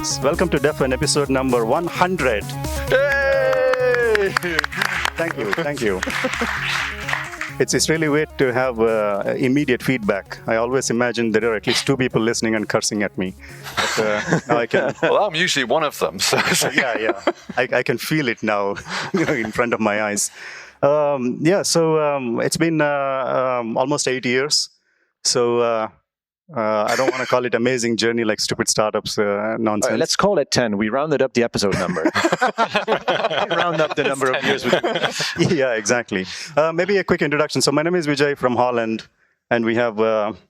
Yes, welcome to Defen episode number 100. Yay! Thank you. It's really weird to have immediate feedback. I always imagine there are at least two people listening and cursing at me. But now I can. Well, I'm usually one of them. So. Yeah. I can feel it now, in front of my eyes. It's been almost 8 years. So. I don't want to call it amazing journey like stupid startups nonsense. All right, let's call it 10. We rounded up the episode number. Round up the number of years. Yeah, exactly. Maybe a quick introduction. So my name is Vijay from Holland, and we have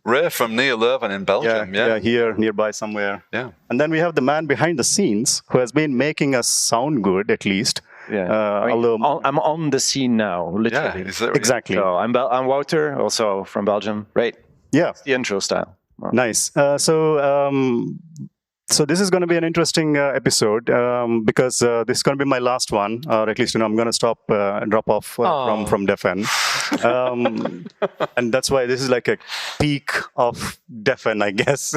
Ray from near Leuven in Belgium. Yeah, here nearby somewhere. Yeah. And then we have the man behind the scenes who has been making us sound good, at least. Yeah. Although I'm on the scene now, literally. Yeah, exactly. So I'm Wouter, also from Belgium. Right. Yeah. It's the intro style. Wow. Nice. So this is going to be an interesting episode because this is going to be my last one, or at least I'm going to drop off from Defen, and that's why this is like a peak of Defen, I guess.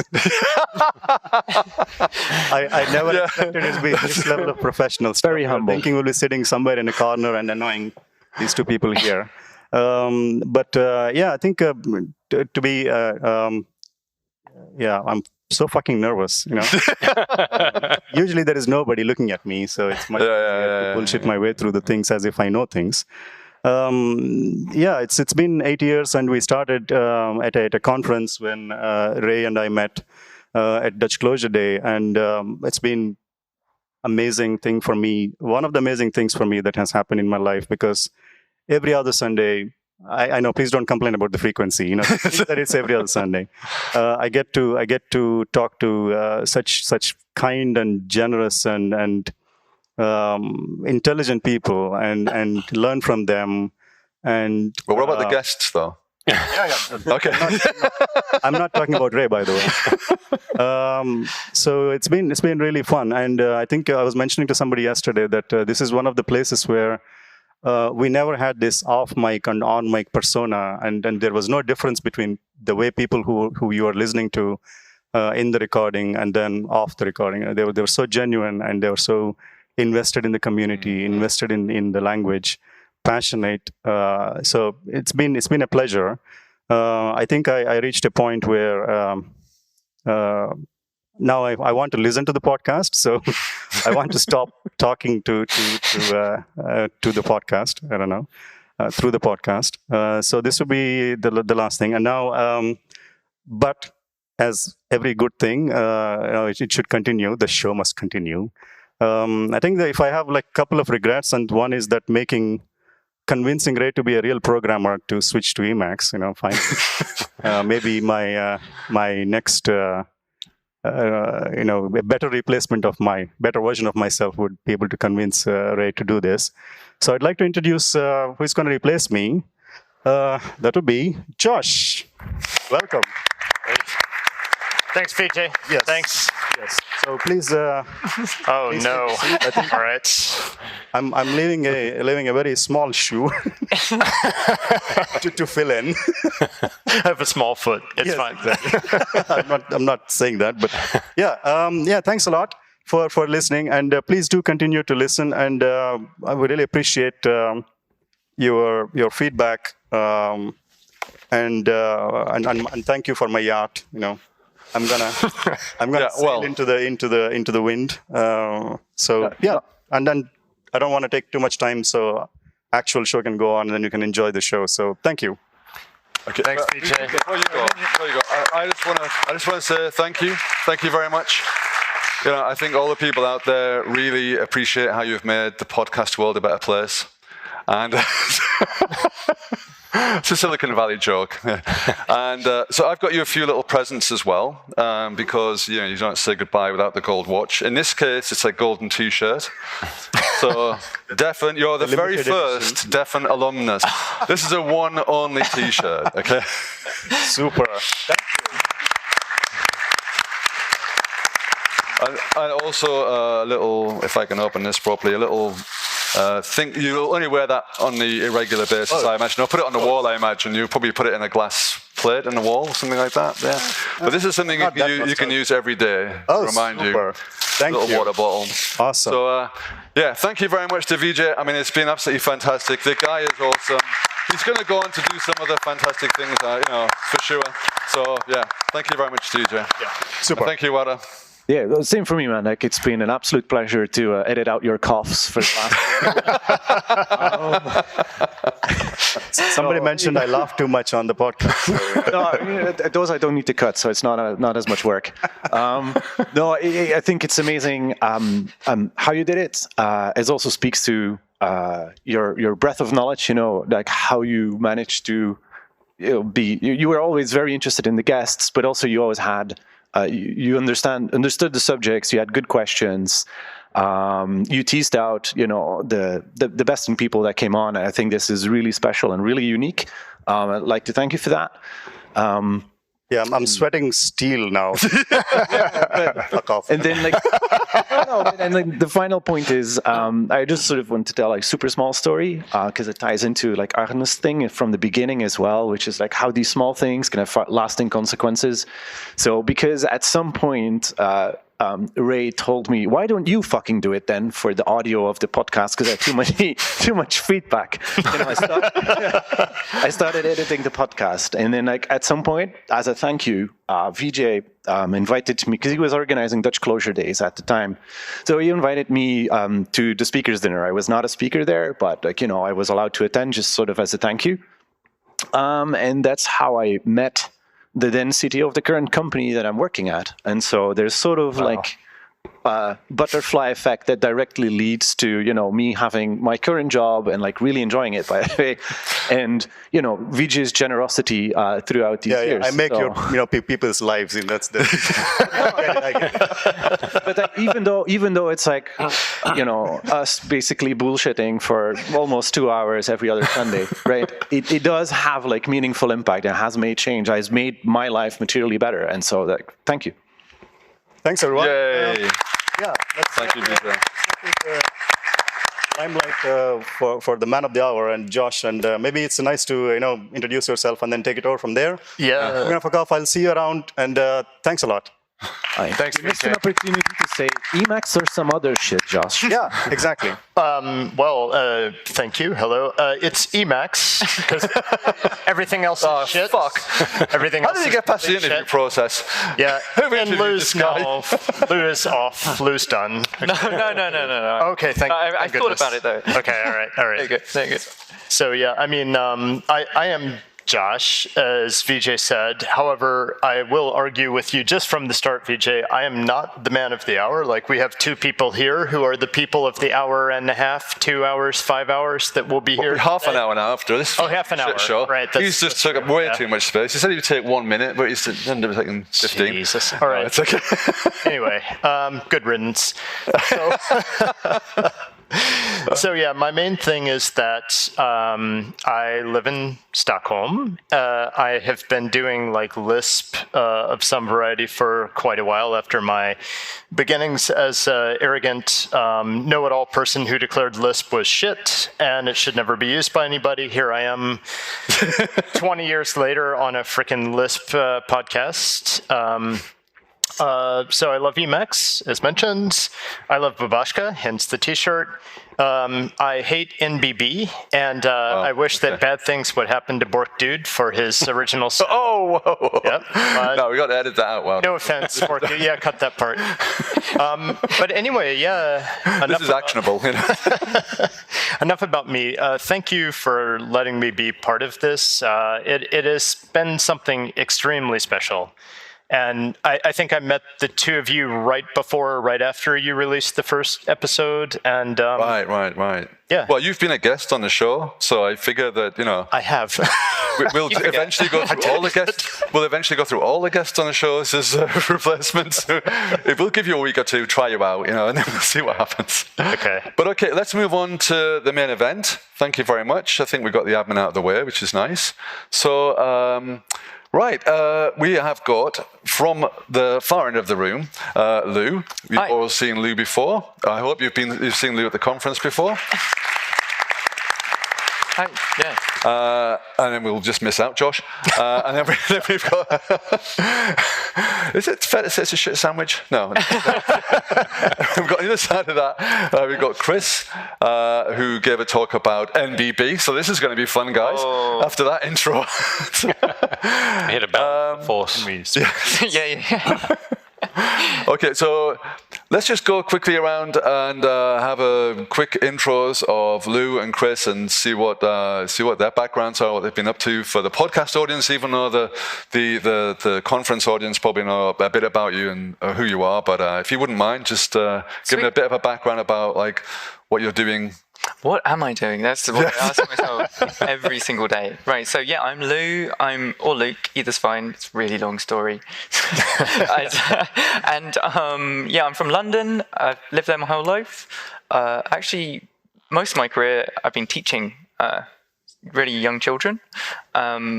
I never expected it to be this level of professional stuff. Very humble. Thinking we'll be sitting somewhere in a corner and annoying these two people here. I think to be. I'm so fucking nervous, Usually there is nobody looking at me, so it's much easier to bullshit my way through the things as if I know things. It's been 8 years, and we started at a conference when Ray and I met at Dutch Clojure Day, and it's been amazing thing for me. One of the amazing things for me that has happened in my life, because every other Sunday. I know. Please don't complain about the frequency. That it's every other Sunday. I get to talk to such kind and generous and intelligent people and learn from them. And what about the guests, though? Yeah. Okay. I'm not talking about Ray, by the way. So it's been really fun, and I think I was mentioning to somebody yesterday that this is one of the places where. We never had this off-mic and on-mic persona, and there was no difference between the way people who you are listening to in the recording and then off the recording. They were so genuine, and they were so invested in the community, invested in the language, passionate. So it's been a pleasure. I think I reached a point where now I want to listen to the podcast, so I want to stop talking to the podcast. I don't know, through the podcast. So this will be the last thing. And now, but as every good thing, it should continue. The show must continue. I think that if I have like a couple of regrets, and one is that convincing Ray to be a real programmer to switch to Emacs. Finally, maybe my next. A better replacement of better version of myself would be able to convince Ray to do this. So I'd like to introduce who's going to replace me. That would be Josh. Welcome. Great. Thanks, Vijay. Yes. Thanks. Yes. So please. Oh please no! I think All right. I'm leaving a very small shoe to fill in. I have a small foot. It's fine. Exactly. I'm not saying that, but yeah. Thanks a lot for listening, and please do continue to listen. And I would really appreciate your feedback. And thank you for my yacht. I'm gonna sail into the wind. And then I don't want to take too much time, so actual show can go on, and then you can enjoy the show. So thank you. Okay. Thanks, Vijay. Before you go, I just want to say thank you very much. I think all the people out there really appreciate how you've made the podcast world a better place, and. It's a Silicon Valley joke. And so I've got you a few little presents as well, because you don't say goodbye without the gold watch. In this case, it's a golden T-shirt. So Defen, you're the very first Defen alumnus. This is a one-only T-shirt, okay? Super. Thank you. And also a little, if I can open this properly, a little think you'll only wear that on the irregular basis, I imagine. Or put it on the wall, I imagine. You'll probably put it in a glass plate on the wall, something like that. Yeah. But this is something you can use every day to remind you. Thank little you. water bottle. Awesome. So, yeah, thank you very much to VJ. I mean, it's been absolutely fantastic. The guy is awesome. He's going to go on to do some other fantastic things, for sure. So, yeah, thank you very much, VJ. Yeah. Super. And thank you, Wada. Yeah, well, same for me, man. Like, it's been an absolute pleasure to edit out your coughs for the last. Somebody mentioned I laugh too much on the podcast. No, those I don't need to cut, so it's not as much work. No, I think it's amazing how you did it. It also speaks to your breadth of knowledge. Like how you managed to be. You were always very interested in the guests, but also you always had. You understood the subjects. You had good questions. You teased out, the best in people that came on. I think this is really special and really unique. I'd like to thank you for that. Yeah, I'm sweating steel now. Fuck off. And then, the final point is, I just sort of want to tell a super small story because it ties into Arne's thing from the beginning as well, which is how these small things can have lasting consequences. So, because at some point, Ray told me, "Why don't you fucking do it then for the audio of the podcast? Because I have too much feedback." I started editing the podcast, and then at some point, as a thank you, VJ invited me because he was organizing Dutch Clojure Days at the time. So he invited me to the speakers dinner. I was not a speaker there, but I was allowed to attend just sort of as a thank you, and that's how I met the then CTO of the current company that I'm working at. And so there's sort of butterfly effect that directly leads to, me having my current job and really enjoying it, by the way. And, VJ's generosity throughout these years. I make your people's lives in that's the. I get it. But even though it's us basically bullshitting for almost 2 hours every other Sunday, right? It does have meaningful impact and has made change. It's made my life materially better. And so thank you. Thanks, everyone. Yay. Thank you, VJ. Limelight for the man of the hour and Josh, and maybe it's nice to introduce yourself and then take it over from there. Yeah. We're gonna fuck off. I'll see you around, and thanks a lot. Thanks, You missed VJ. an opportunity to say Emacs or some other shit, Josh. Yeah, exactly. Thank you. Hello. It's Emacs because everything else is shit. Fuck. Everything How else did you is get past the complete interview shit. process? Yeah. Who And interviewed Lou's this guy? off. Lou's off. Lou's done. No. Okay, thank I thought goodness. about it though. Okay, all right. There you go. So yeah, I mean, I am Josh, as VJ said. However, I will argue with you just from the start, VJ. I am not the man of the hour. We have two people here who are the people of the hour and a half, 2 hours, 5 hours that will be here. Half an hour now after this. Half an hour. Show. Right. He's just took up way too much space. He said he would take 1 minute, but he's ended up taking 15. Jesus. All right. It's okay. Anyway, good riddance. So yeah, my main thing is that I live in Stockholm. I have been doing Lisp of some variety for quite a while after my beginnings as an arrogant know-it-all person who declared Lisp was shit and it should never be used by anybody. Here I am 20 years later on a frickin' Lisp podcast. So I love Emacs, as mentioned. I love Babashka, hence the T-shirt. I hate NBB, and I wish that bad things would happen to Bork Dude for his original. Oh, whoa. Yep. No, we got to edit that out. Wow. No offense, Bork Dude. Yeah, cut that part. But anyway, yeah. This is actionable. Enough about me. Thank you for letting me be part of this. It has been something extremely special. And I think I met the two of you right before or right after you released the first episode. And Right. Yeah. Well, you've been a guest on the show, so I figure that, I have. we'll eventually go through all the guests. We'll eventually go through all the guests on the shows as replacements. It will give you a week or two, try you out, and then we'll see what happens. Okay. But okay, let's move on to the main event. Thank you very much. I think we got the admin out of the way, which is nice. So, right, we have got from the far end of the room, Lou. You've all seen Lou before. I hope you've seen Lou at the conference before. Hi. Yeah. And then we'll just miss out Josh. And then we've got... Is it fair to say it's a shit sandwich? No. We've got on the other side of that, we've got Chris, who gave a talk about NBB. So this is going to be fun, guys. After that intro. Hit a balance force. Yeah. Okay, so let's just go quickly around and have a quick intros of Lou and Chris and see what their backgrounds are, what they've been up to for the podcast audience, even though the conference audience probably know a bit about you and who you are. But if you wouldn't mind, just give me a bit of a background about like what you're doing. What am I doing? That's what I ask myself every single day. Right, so yeah, I'm Lou, or Luke, either's fine. It's a really long story. I'm from London. I've lived there my whole life. Actually, most of my career, I've been teaching really young children. A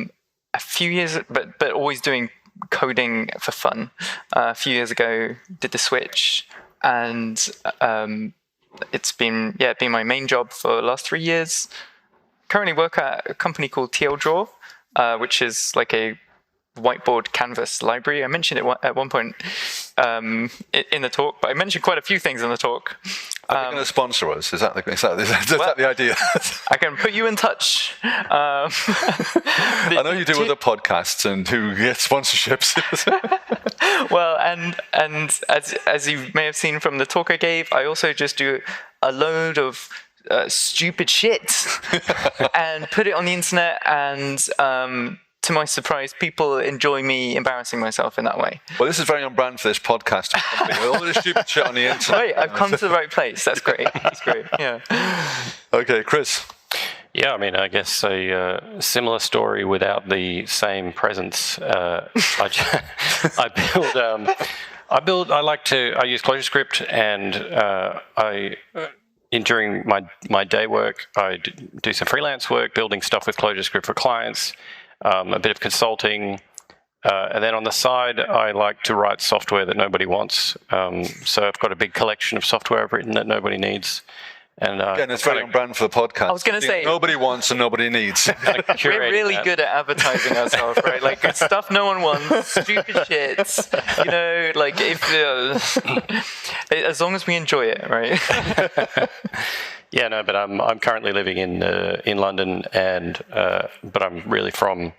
few years, but always doing coding for fun. A few years ago, did the switch, and it's been my main job for the last 3 years. Currently work at a company called TL Draw, which is like a whiteboard canvas library. I mentioned it at one point in the talk, but I mentioned quite a few things in the talk. Are they going to sponsor us? Is that the idea? I can put you in touch. I know you do other podcasts and who get sponsorships. Well, and as you may have seen from the talk I gave, I also just do a load of stupid shit and put it on the internet, and to my surprise, people enjoy me embarrassing myself in that way. Well, this is very on brand for this podcast. All this stupid shit on the internet. Right, I've come to the right place. That's great. That's great. Yeah. Okay, Chris. Yeah, I mean, I guess a similar story without the same presence. I use ClojureScript, and during my day work, I do some freelance work, building stuff with ClojureScript for clients, a bit of consulting, and then on the side, I like to write software that nobody wants. So I've got a big collection of software I've written that nobody needs. And again, it's very on brand for the podcast. I was going to say, nobody wants and nobody needs. We're really good at advertising ourselves, right? Like stuff no one wants, stupid shits. You know, like if as long as we enjoy it, right? Yeah, no, but I'm currently living in London, and but I'm really from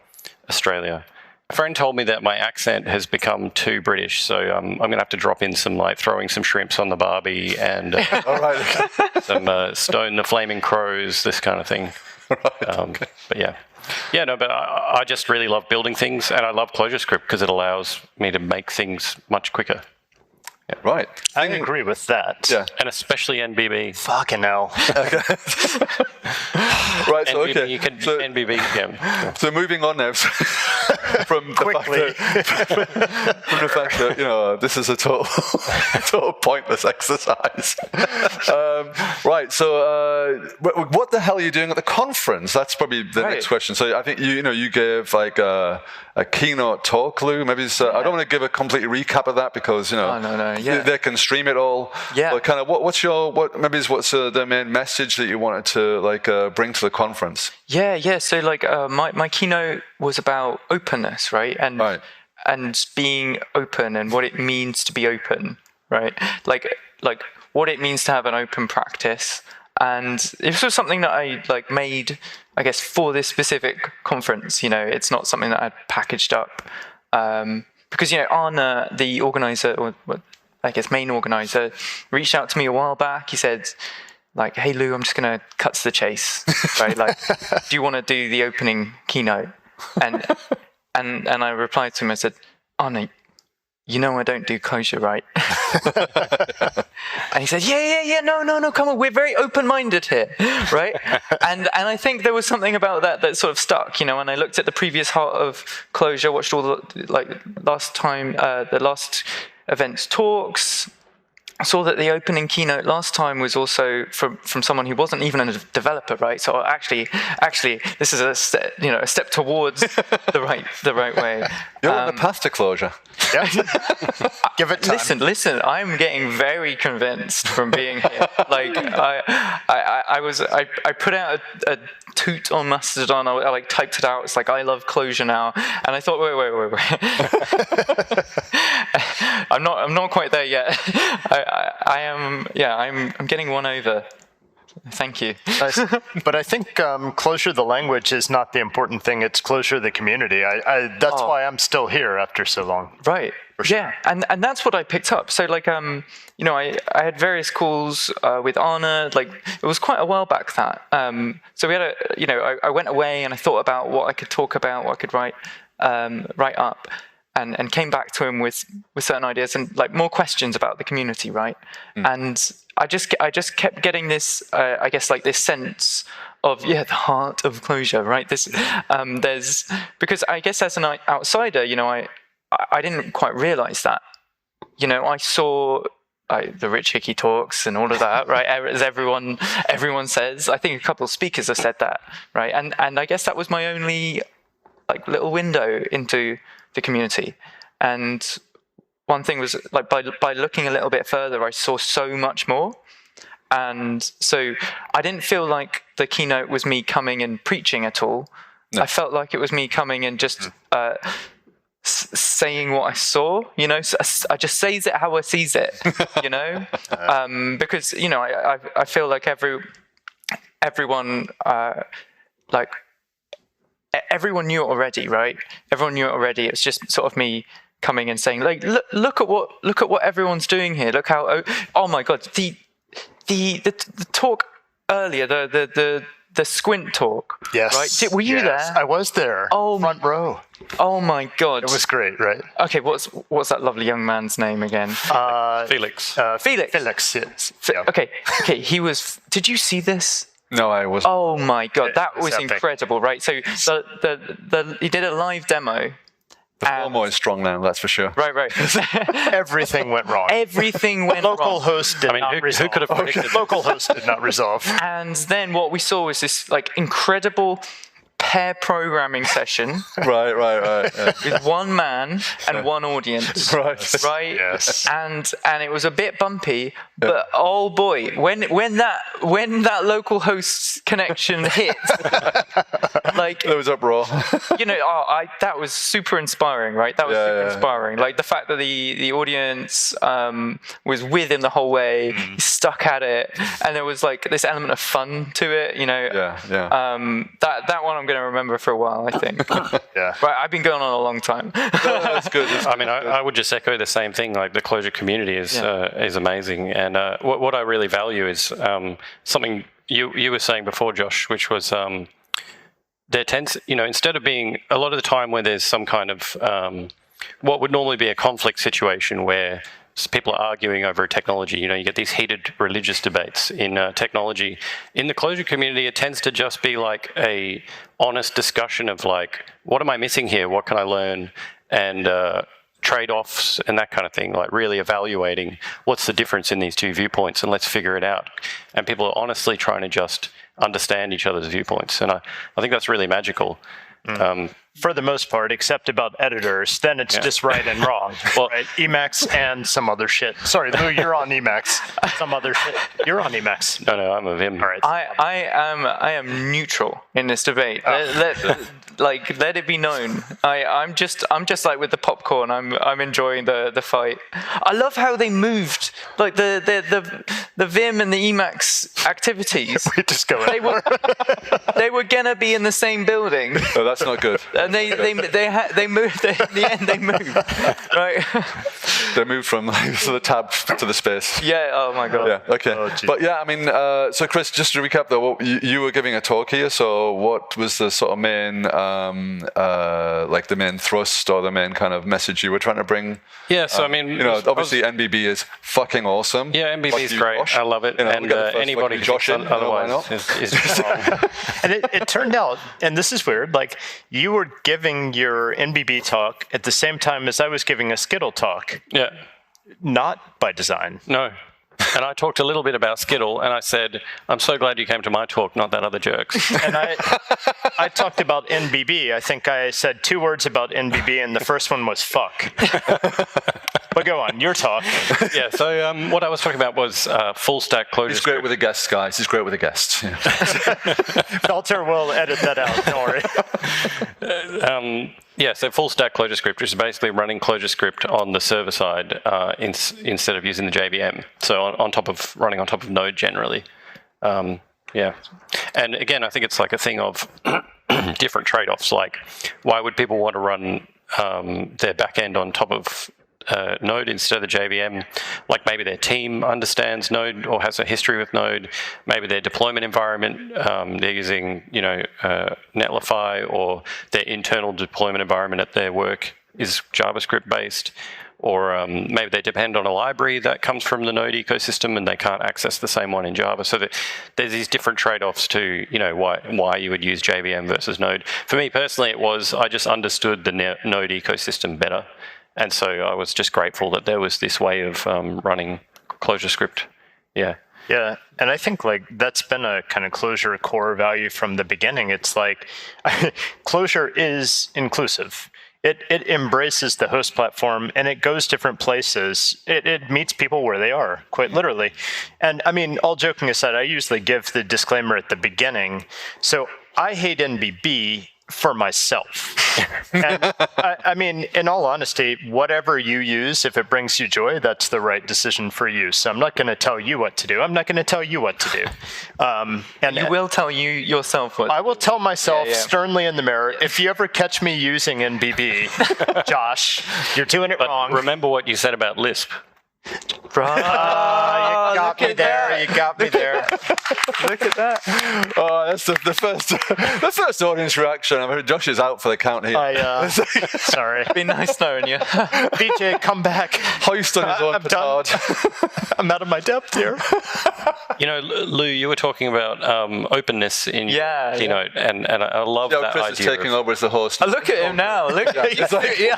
Australia. A friend told me that my accent has become too British, so I'm going to have to drop in some, like, throwing some shrimps on the barbie and All right. some Stone the Flaming Crows, this kind of thing. Right, But yeah. Yeah, no, but I just really love building things, and I love ClojureScript because it allows me to make things much quicker. Yeah. Right. I agree with that. Yeah. And especially NBB. Fucking hell. Right, so NBB, okay. you can So, NBB, yeah. so moving on now from the fact that you know this is a total pointless exercise. Right, so what the hell are you doing at the conference? That's probably the next question. So I think you gave like a keynote talk, Lou. Maybe I don't want to give a complete recap of that because they can stream it all. Yeah. But kind of what's the main message that you wanted to bring to the conference? Yeah. So like my keynote was about openness, right? And being open and what it means to be open, right? Like what it means to have an open practice. And this was something that I made, I guess, for this specific conference. It's not something that I'd packaged up because Arne, the organizer, or I guess main organizer, reached out to me a while back. He said, like, "Hey Lou, I'm just gonna cut to the chase, right? Like, do you want to do the opening keynote?" And I replied to him. I said, "Arne, I don't do Clojure, right?" And he said, yeah, no, come on, we're very open-minded here, right? And I think there was something about that sort of stuck, when I looked at the previous Heart of Clojure, watched all the last event's talks, I saw that the opening keynote last time was also from someone who wasn't even a developer, right? So actually, this is a step towards the right way. You're on the path to Clojure. Yep. Give it time. Listen. I'm getting very convinced from being here. Like I put out a toot on Mastodon. I like typed it out. It's like, I love Clojure now. And I thought, wait. I'm not quite there yet. I am. Yeah, I'm getting one over. Thank you. Nice. But I think Clojure the language is not the important thing. It's Clojure the community. That's why I'm still here after so long. Right. Sure. Yeah, and that's what I picked up. So like you know, I had various calls with Arne. Like it was quite a while back that. So we had I went away and I thought about what I could talk about, what I could write up, and came back to him with certain ideas and like more questions about the community, right? And I just kept getting this I guess like this sense of the heart of Clojure, right? This there's because I guess as an outsider, you know, I didn't quite realize that. You know, I saw the Rich Hickey talks and all of that, right? As everyone says. I think a couple of speakers have said that, right? And I guess that was my only like little window into the community. And one thing was like by looking a little bit further, I saw so much more. And so I didn't feel like the keynote was me coming and preaching at all. No. I felt like it was me coming and just saying what I saw, you know. So I just says it how I sees it, you know, because you know I feel like everyone like everyone knew it already, right? Everyone knew it already. It's just sort of me coming and saying like, look at what everyone's doing here. Look how oh my god, the talk earlier, the squint talk. Yes. Right? Were you there? I was there. Oh, front row. Oh my god. It was great, right? Okay, what's that lovely young man's name again? Felix. Felix. Felix, yes. Yeah. Okay, did you see this? No, I wasn't. Oh my god, that was epic. Incredible, right? So he did a live demo. The FOMO is strong now, that's for sure. Right. Everything went wrong. Everything went wrong. Local host did not resolve. Who could have predicted? Local host did not resolve. And then what we saw was this like incredible pair programming session. Right. Yeah. With one man and one audience. Right. Yes. And it was a bit bumpy, but oh boy, when that local host connection hit, like There was uproar. you know, that was super inspiring, right? That was super inspiring. Like the fact that the audience was with him the whole way, he stuck at it, and there was like this element of fun to it, you know. That one I'm going to remember for a while, I think. Yeah. Right, I've been going on a long time. That's good. I mean, I would just echo the same thing. Like the Clojure community is amazing, and what I really value is something you were saying before, Josh, which was there tends, you know, instead of being a lot of the time where there's some kind of what would normally be a conflict situation where people are arguing over a technology. You know, you get these heated religious debates in technology. In the Clojure community, it tends to just be like a honest discussion of like, what am I missing here? What can I learn? And trade-offs and that kind of thing, like really evaluating what's the difference in these two viewpoints and let's figure it out. And people are honestly trying to just understand each other's viewpoints. And I think that's really magical. For the most part, except about editors, then it's just right and wrong. Well, right? Emacs and some other shit. Sorry, Lou, you're on Emacs. Some other shit. You're on Emacs. No, I'm a Vim. All right. I am neutral in this debate. Let it be known. I'm just like with the popcorn. I'm enjoying the fight. I love how they moved like the Vim and the Emacs activities. We just go. They were gonna be in the same building. Oh, that's not good. And they moved. In the end, they moved. Right. They moved from the tab to the space. Yeah. Oh my god. Yeah. Okay. Oh, but yeah, I mean, so Chris, just to recap though, you were giving a talk here. So what was the sort of main, like the main thrust or the main kind of message you were trying to bring? Yeah. So I mean, you know, obviously NBB is fucking awesome. Yeah, NBB is great. Josh. I love it. You know, and anybody who Josh thinks otherwise is wrong. And it turned out, and this is weird, like you were giving your NBB talk at the same time as I was giving a Skittle talk. Yeah. Not by design. No. And I talked a little bit about Skittle, and I said, I'm so glad you came to my talk, not that other jerk's. And I talked about NBB. I think I said 2 words about NBB, and the first one was fuck. But go on, your talk. Yeah. So what I was talking about was full stack closure. He's great with the guests, guys. He's great with the guests. Yeah. Felter will edit that out. Don't worry. Yeah, so full stack ClojureScript, which is basically running ClojureScript on the server side instead of using the JVM. So running on top of Node generally. Yeah. And again, I think it's like a thing of different trade-offs. Like, why would people want to run their backend on top of Node instead of the JVM? Like maybe their team understands Node or has a history with Node. Maybe their deployment environment, they're using, Netlify, or their internal deployment environment at their work is JavaScript based. Or maybe they depend on a library that comes from the Node ecosystem and they can't access the same one in Java. So there's these different trade-offs to, why you would use JVM versus Node. For me personally, I just understood the Node ecosystem better. And so I was just grateful that there was this way of running ClojureScript. Yeah. Yeah, and I think that's been a kind of Clojure core value from the beginning. It's like Clojure is inclusive. It embraces the host platform and it goes different places. It meets people where they are, quite literally. And I mean, all joking aside, I usually give the disclaimer at the beginning. So I hate NBB for myself. And I mean, in all honesty, whatever you use, if it brings you joy, that's the right decision for you. So I'm not going to tell you what to do. I'm not going to tell you what to do. And you will tell you yourself what. I will tell myself sternly in the mirror, if you ever catch me using NBB, Josh, you're doing it wrong. Remember what you said about Lisp. You got me there. You got me there. Look at that. Oh, that's the first audience reaction. I mean, Josh is out for the count here. Sorry. Been nice knowing you. BJ, come back. Hoist on his own petard. I'm out of my depth here. Lou, you were talking about openness in your keynote, and I love that Chris idea. is taking over as the host. Look at him now. Look at him.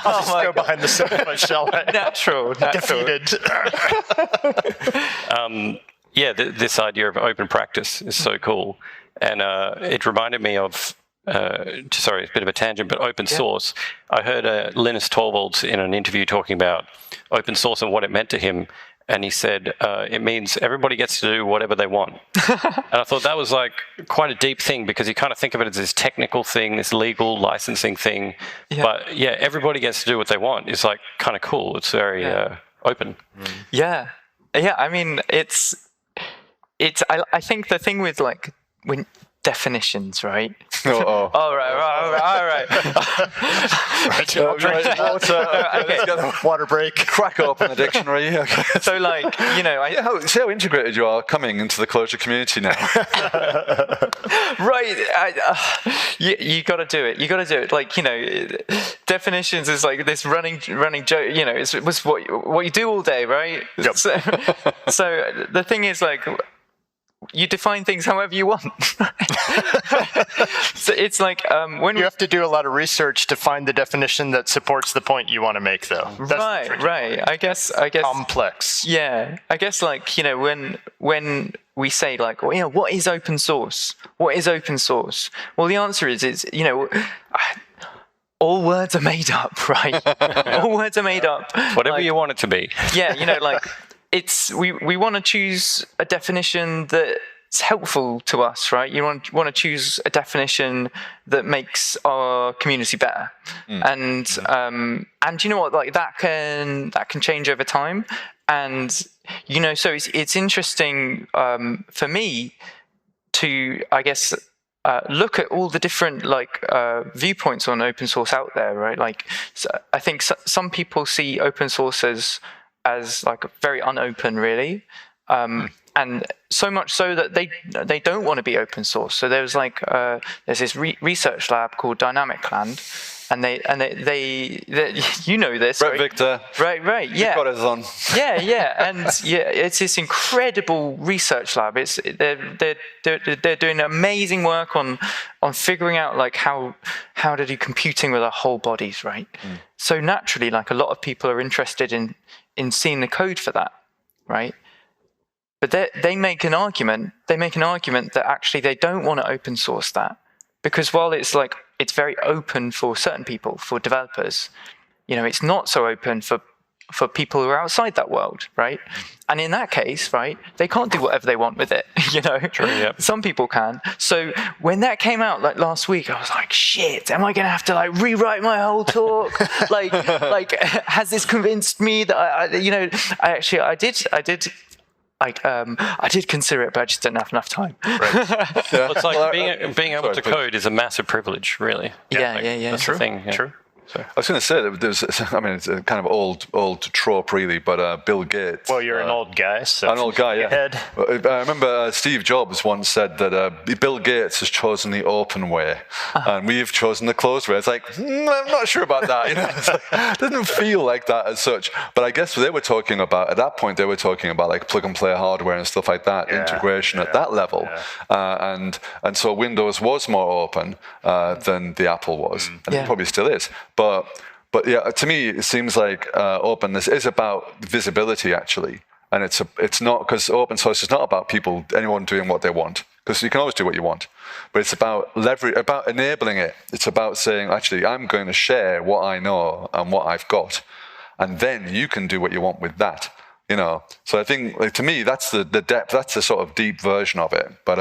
I'll just go behind the sofa, shall I? Natural. Defeated. This idea of open practice is so cool, and it reminded me of sorry, it's a bit of a tangent, but open source. I heard Linus Torvalds in an interview talking about open source and what it meant to him, and he said it means everybody gets to do whatever they want. And I thought that was like quite a deep thing, because you kind of think of it as this technical thing, this legal licensing thing, but everybody gets to do what they want. It's like kind of cool. It's very open. Yeah. I mean, I think the thing with when definitions, right? Oh, All right. Water break. Crack open the dictionary. Okay. So see how integrated you are coming into the Clojure community now. Right. You got to do it. You got to do it. Definitions is like this running joke. It was what you do all day, right? Yep. So the thing is, you define things however you want. So it's like when you have to do a lot of research to find the definition that supports the point you want to make, though. That's right. I guess complex. Yeah, I guess when we say what is open source? What is open source? Well, the answer is all words are made up, right? All words are made up. Whatever you want it to be. Yeah, we want to choose a definition that's helpful to us, right? You want to choose a definition that makes our community better, and you know what, that can change over time, and so it's interesting for me to, I guess, look at all the different viewpoints on open source out there, right? I think some people see open source as very unopen, really, and so much so that they don't want to be open source. So there's this research lab called Dynamic Land, and they you know this, Brett Victor, right, yeah, got us on. and it's this incredible research lab. They're doing amazing work on figuring out how to do computing with our whole bodies, right? So naturally, a lot of people are interested in seeing the code for that, right? But they make an argument. They make an argument that actually they don't want to open source that, because while it's very open for certain people, for developers, it's not so open for for people who are outside that world, right? And in that case, right, they can't do whatever they want with it, True, yeah. Some people can. So when that came out like last week, I was like, shit, am I going to have to like rewrite my whole talk? like has this convinced me that I did consider it, but I just didn't have enough time. Right. Well, it's like being able to code is a massive privilege, really. Yeah. That's True. the thing. Yeah. True. I was going to say that there's, I mean, it's a kind of old trope, really, but Bill Gates. Well, you're an old guy, so an old guy, yeah. ahead. I remember Steve Jobs once said that Bill Gates has chosen the open way, and we've chosen the closed way. It's like, I'm not sure about that. It's like, it doesn't feel like that as such. But I guess they were talking about, at that point, they were talking about like plug and play hardware and stuff like that, integration at that level, and so Windows was more open than the Apple was, and it probably still is. But yeah, to me, it seems like openness is about visibility, actually. And it's not, because open source is not about anyone doing what they want, because you can always do what you want. But it's about about enabling it. It's about saying, actually, I'm going to share what I know and what I've got, and then you can do what you want with that. So I think, like, to me, that's the depth. That's the sort of deep version of it. But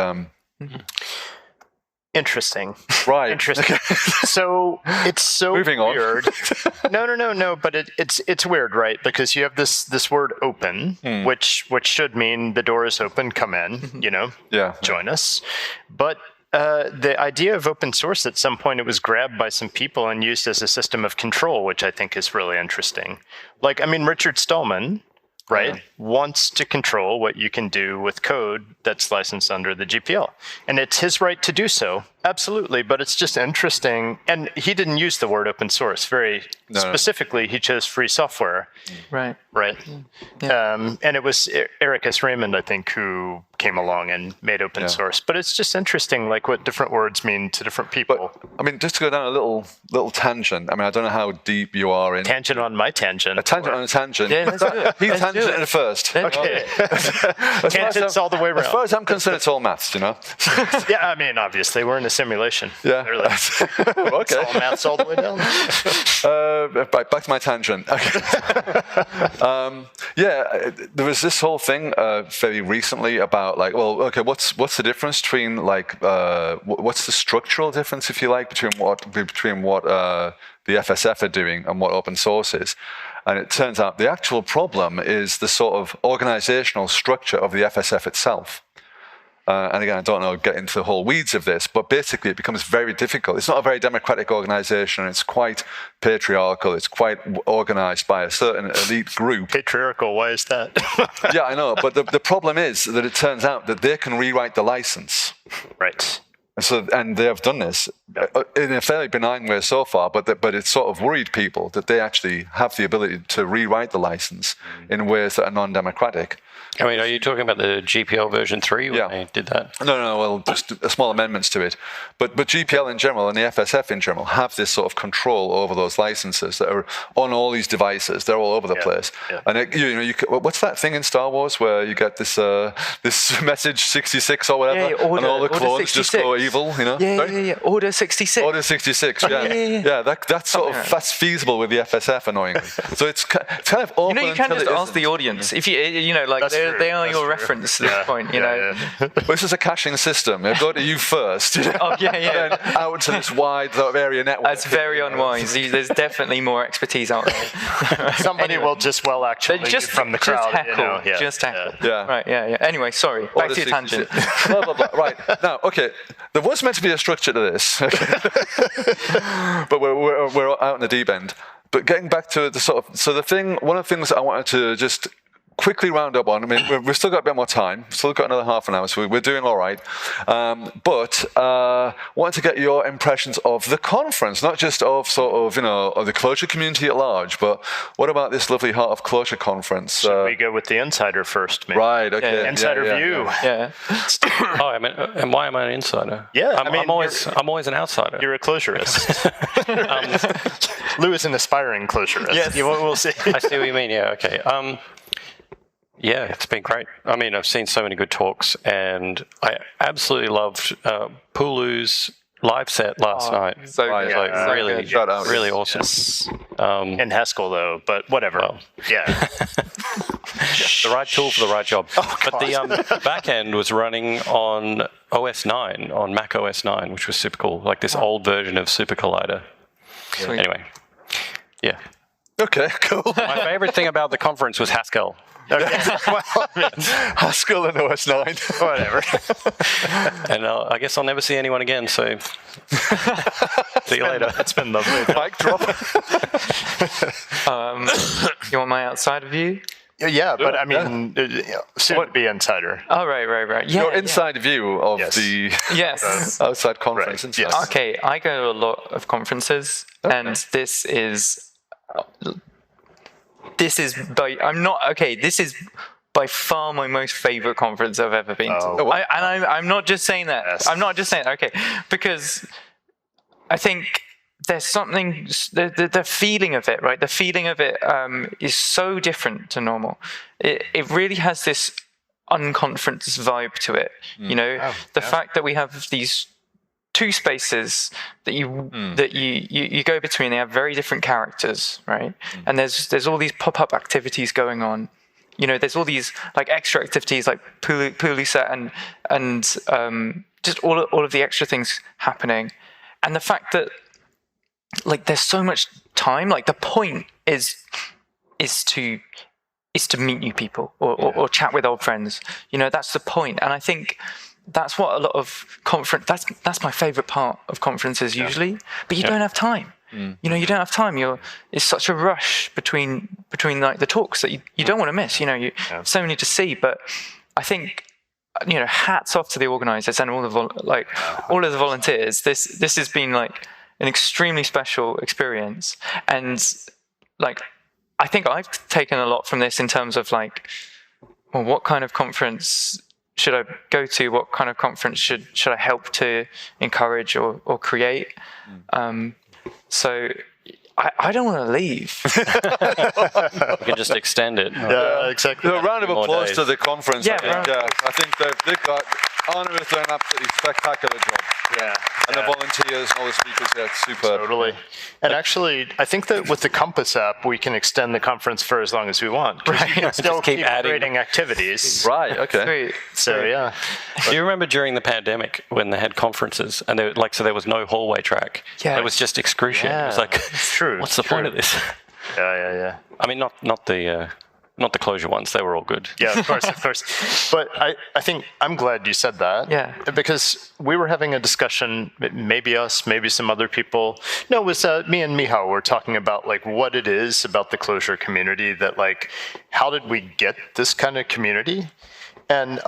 Interesting. Right. Interesting. So it's so Moving on. weird. No. But it's weird, right? Because you have this word open, which should mean the door is open. Come in. Join us. But the idea of open source, at some point, it was grabbed by some people and used as a system of control, which I think is really interesting. Like, I mean, Richard Stallman, right, wants to control what you can do with code that's licensed under the GPL. And it's his right to do so, absolutely, but it's just interesting. And he didn't use the word open source very specifically. He chose free software. Right. And it was Eric S. Raymond, I think, who came along and made open source. But it's just interesting, like, what different words mean to different people. But, I mean, just to go down a little tangent. I mean, I don't know how deep you are in... Tangent on my tangent. A tangent on a tangent. Yeah, let's do it. He tangented first. Okay. Tangents all the way around. As far as I'm concerned, it's all maths, Yeah, I mean, obviously, we're in a simulation. Yeah. Okay. It's all maths all the way down. Back to my tangent. Okay. There was this whole thing very recently about, like, well, okay, what's the difference between, like, what's the structural difference, if you like, between what the FSF are doing and what open source is? And it turns out the actual problem is the sort of organizational structure of the FSF itself. And again, I don't know, get into the whole weeds of this, but basically it becomes very difficult. It's not a very democratic organization. It's quite patriarchal. It's quite organized by a certain elite group. Patriarchal, why is that? Yeah, I know. But the problem is that it turns out that they can rewrite the license. Right. And they have done this in a fairly benign way so far, but it's sort of worried people that they actually have the ability to rewrite the license in ways that are non-democratic. I mean, are you talking about the GPL version 3 when they did that? No, well, just small amendments to it. But GPL in general and the FSF in general have this sort of control over those licenses that are on all these devices. They're all over the place. Yeah. And what's that thing in Star Wars where you get this message 66 or whatever, and all the clones just go evil? Yeah. Order 66. Order 66. Yeah. That's feasible with the FSF, annoyingly. So it's kind of open. You can just ask the audience if they are your reference at this point. Well, this is a caching system. It'll go to you first. Then out to this wide sort of area network. That's very unwise. There's definitely more expertise out there. Somebody will just from the crowd. Just tackle. Yeah. Right. Yeah. Anyway, sorry. Back to your tangent. Blah blah blah. Right now, okay. There was meant to be a structure to this, but we're out in the deep end. But getting back to one of the things I wanted to just quickly round up on. I mean, we've still got a bit more time. Still got another half an hour, so we're doing all right. But wanted to get your impressions of the conference, not just of of the Clojure community at large, but what about this lovely Heart of Clojure conference? Should we go with the insider first, maybe? Right. Okay. Insider view. Yeah. I mean, and why am I an insider? Yeah. I'm always an outsider. You're a Clojurist. Lou is an aspiring Clojurist. Yes. We'll see. I see what you mean. Yeah. Okay. Yeah, it's been great. I mean, I've seen so many good talks, and I absolutely loved Pulu's live set last night. So Right, good. Like So really, good. Shout out. really awesome. Yes. Um, In Haskell though, but whatever. Well. Yeah. the right tool for the right job. But the back end was running on OS 9, on Mac OS 9, which was super cool. Like this old version of Super Collider. Sweet. Anyway, yeah. Okay, cool. My favorite thing about the conference was Haskell. Okay. Well, I mean, Haskell and OS 9. whatever. And I guess I'll never see anyone again, so see you later. It's been lovely. Mic drop. You want my outside view? Yeah, but I mean, soon to be insider. Oh, right. Yeah. Your inside view of Yes. the Yes. outside conference. Right, Inside. yes. Okay, I go to a lot of conferences, and this is by far my most favorite conference I've ever been to. Oh. I'm not just saying that. Yes. I'm not just saying okay, because I think there's something, the feeling of it, right? The feeling of it is so different to normal. It really has this unconference vibe to it. You know, the fact that we have these two spaces that you go between, they have very different characters, right? And there's all these pop-up activities going on. You know, there's all these like extra activities like Pulu set and just all of the extra things happening. And the fact that like there's so much time, like the point is to meet new people or chat with old friends. You know, that's the point. And I think that's what a lot of that's my favorite part of conferences usually, but you don't have time. You know, you don't have time. It's such a rush between like the talks that you don't want to miss. You know, so many to see. But I think, you know, hats off to the organizers and all of the volunteers. This has been like an extremely special experience, and like I think I've taken a lot from this in terms of like, well, what kind of conference should I go to? What kind of conference should I help to encourage or create? So I don't want to leave. We can just extend it. Yeah, exactly. A round of More applause days. to the conference. Yeah, I think they've got Arne has done an absolutely spectacular job. Yeah. And the volunteers and all the speakers, it's super. Totally. And actually, I think that with the Compass app, we can extend the conference for as long as we want. Right. You can still Just keep keep adding. creating activities. Right, okay. Sweet. So, yeah. Do you remember during the pandemic when they had conferences and so there was no hallway track? Yeah. It was just excruciating. It was Yeah, like, it's true, what's the point of this? Yeah. I mean, not the Clojure ones. They were all good. Yeah, of course. But I think I'm glad you said that. Yeah. Because we were having a discussion, maybe us, maybe some other people. No, it was me and Michał were talking about like what it is about the Clojure community that like, how did we get this kind of community? And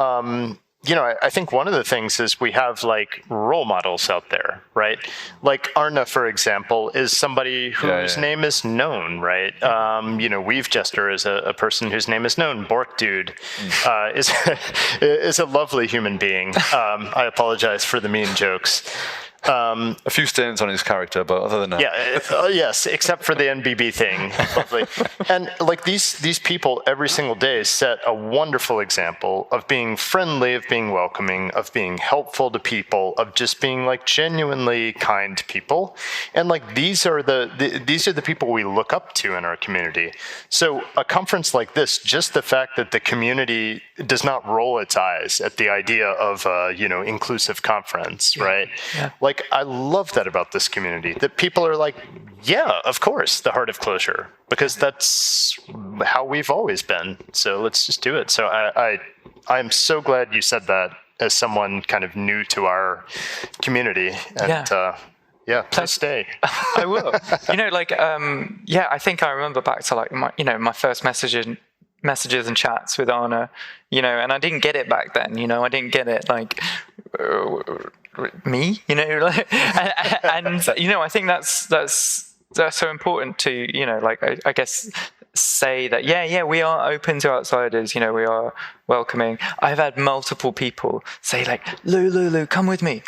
you know, I think one of the things is we have like role models out there, right? Like Arne, for example, is somebody whose name is known, right? You know, Weave Jester is a person whose name is known. Bork Dude is a lovely human being. I apologize for the mean jokes. A few stains on his character, but other than that. Yeah, yes, except for the NBB thing. Lovely. And like these people every single day set a wonderful example of being friendly, of being welcoming, of being helpful to people, of just being like genuinely kind people. And like these are the people we look up to in our community. So a conference like this, just the fact that the community does not roll its eyes at the idea of you know, inclusive conference, right? Yeah. Like, I love that about this community, that people are like, yeah, of course, the Heart of Clojure, because that's how we've always been. So let's just do it. So I'm so glad you said that as someone kind of new to our community. And please stay. I will. You know, like, I think I remember back to like my first messages and chats with Arne, you know, and I didn't get it back then, you know, I didn't get it like me, you know, like, and you know, I think that's so important to, you know, like I guess say that we are open to outsiders, you know, we are welcoming. I've had multiple people say like, Lou, come with me,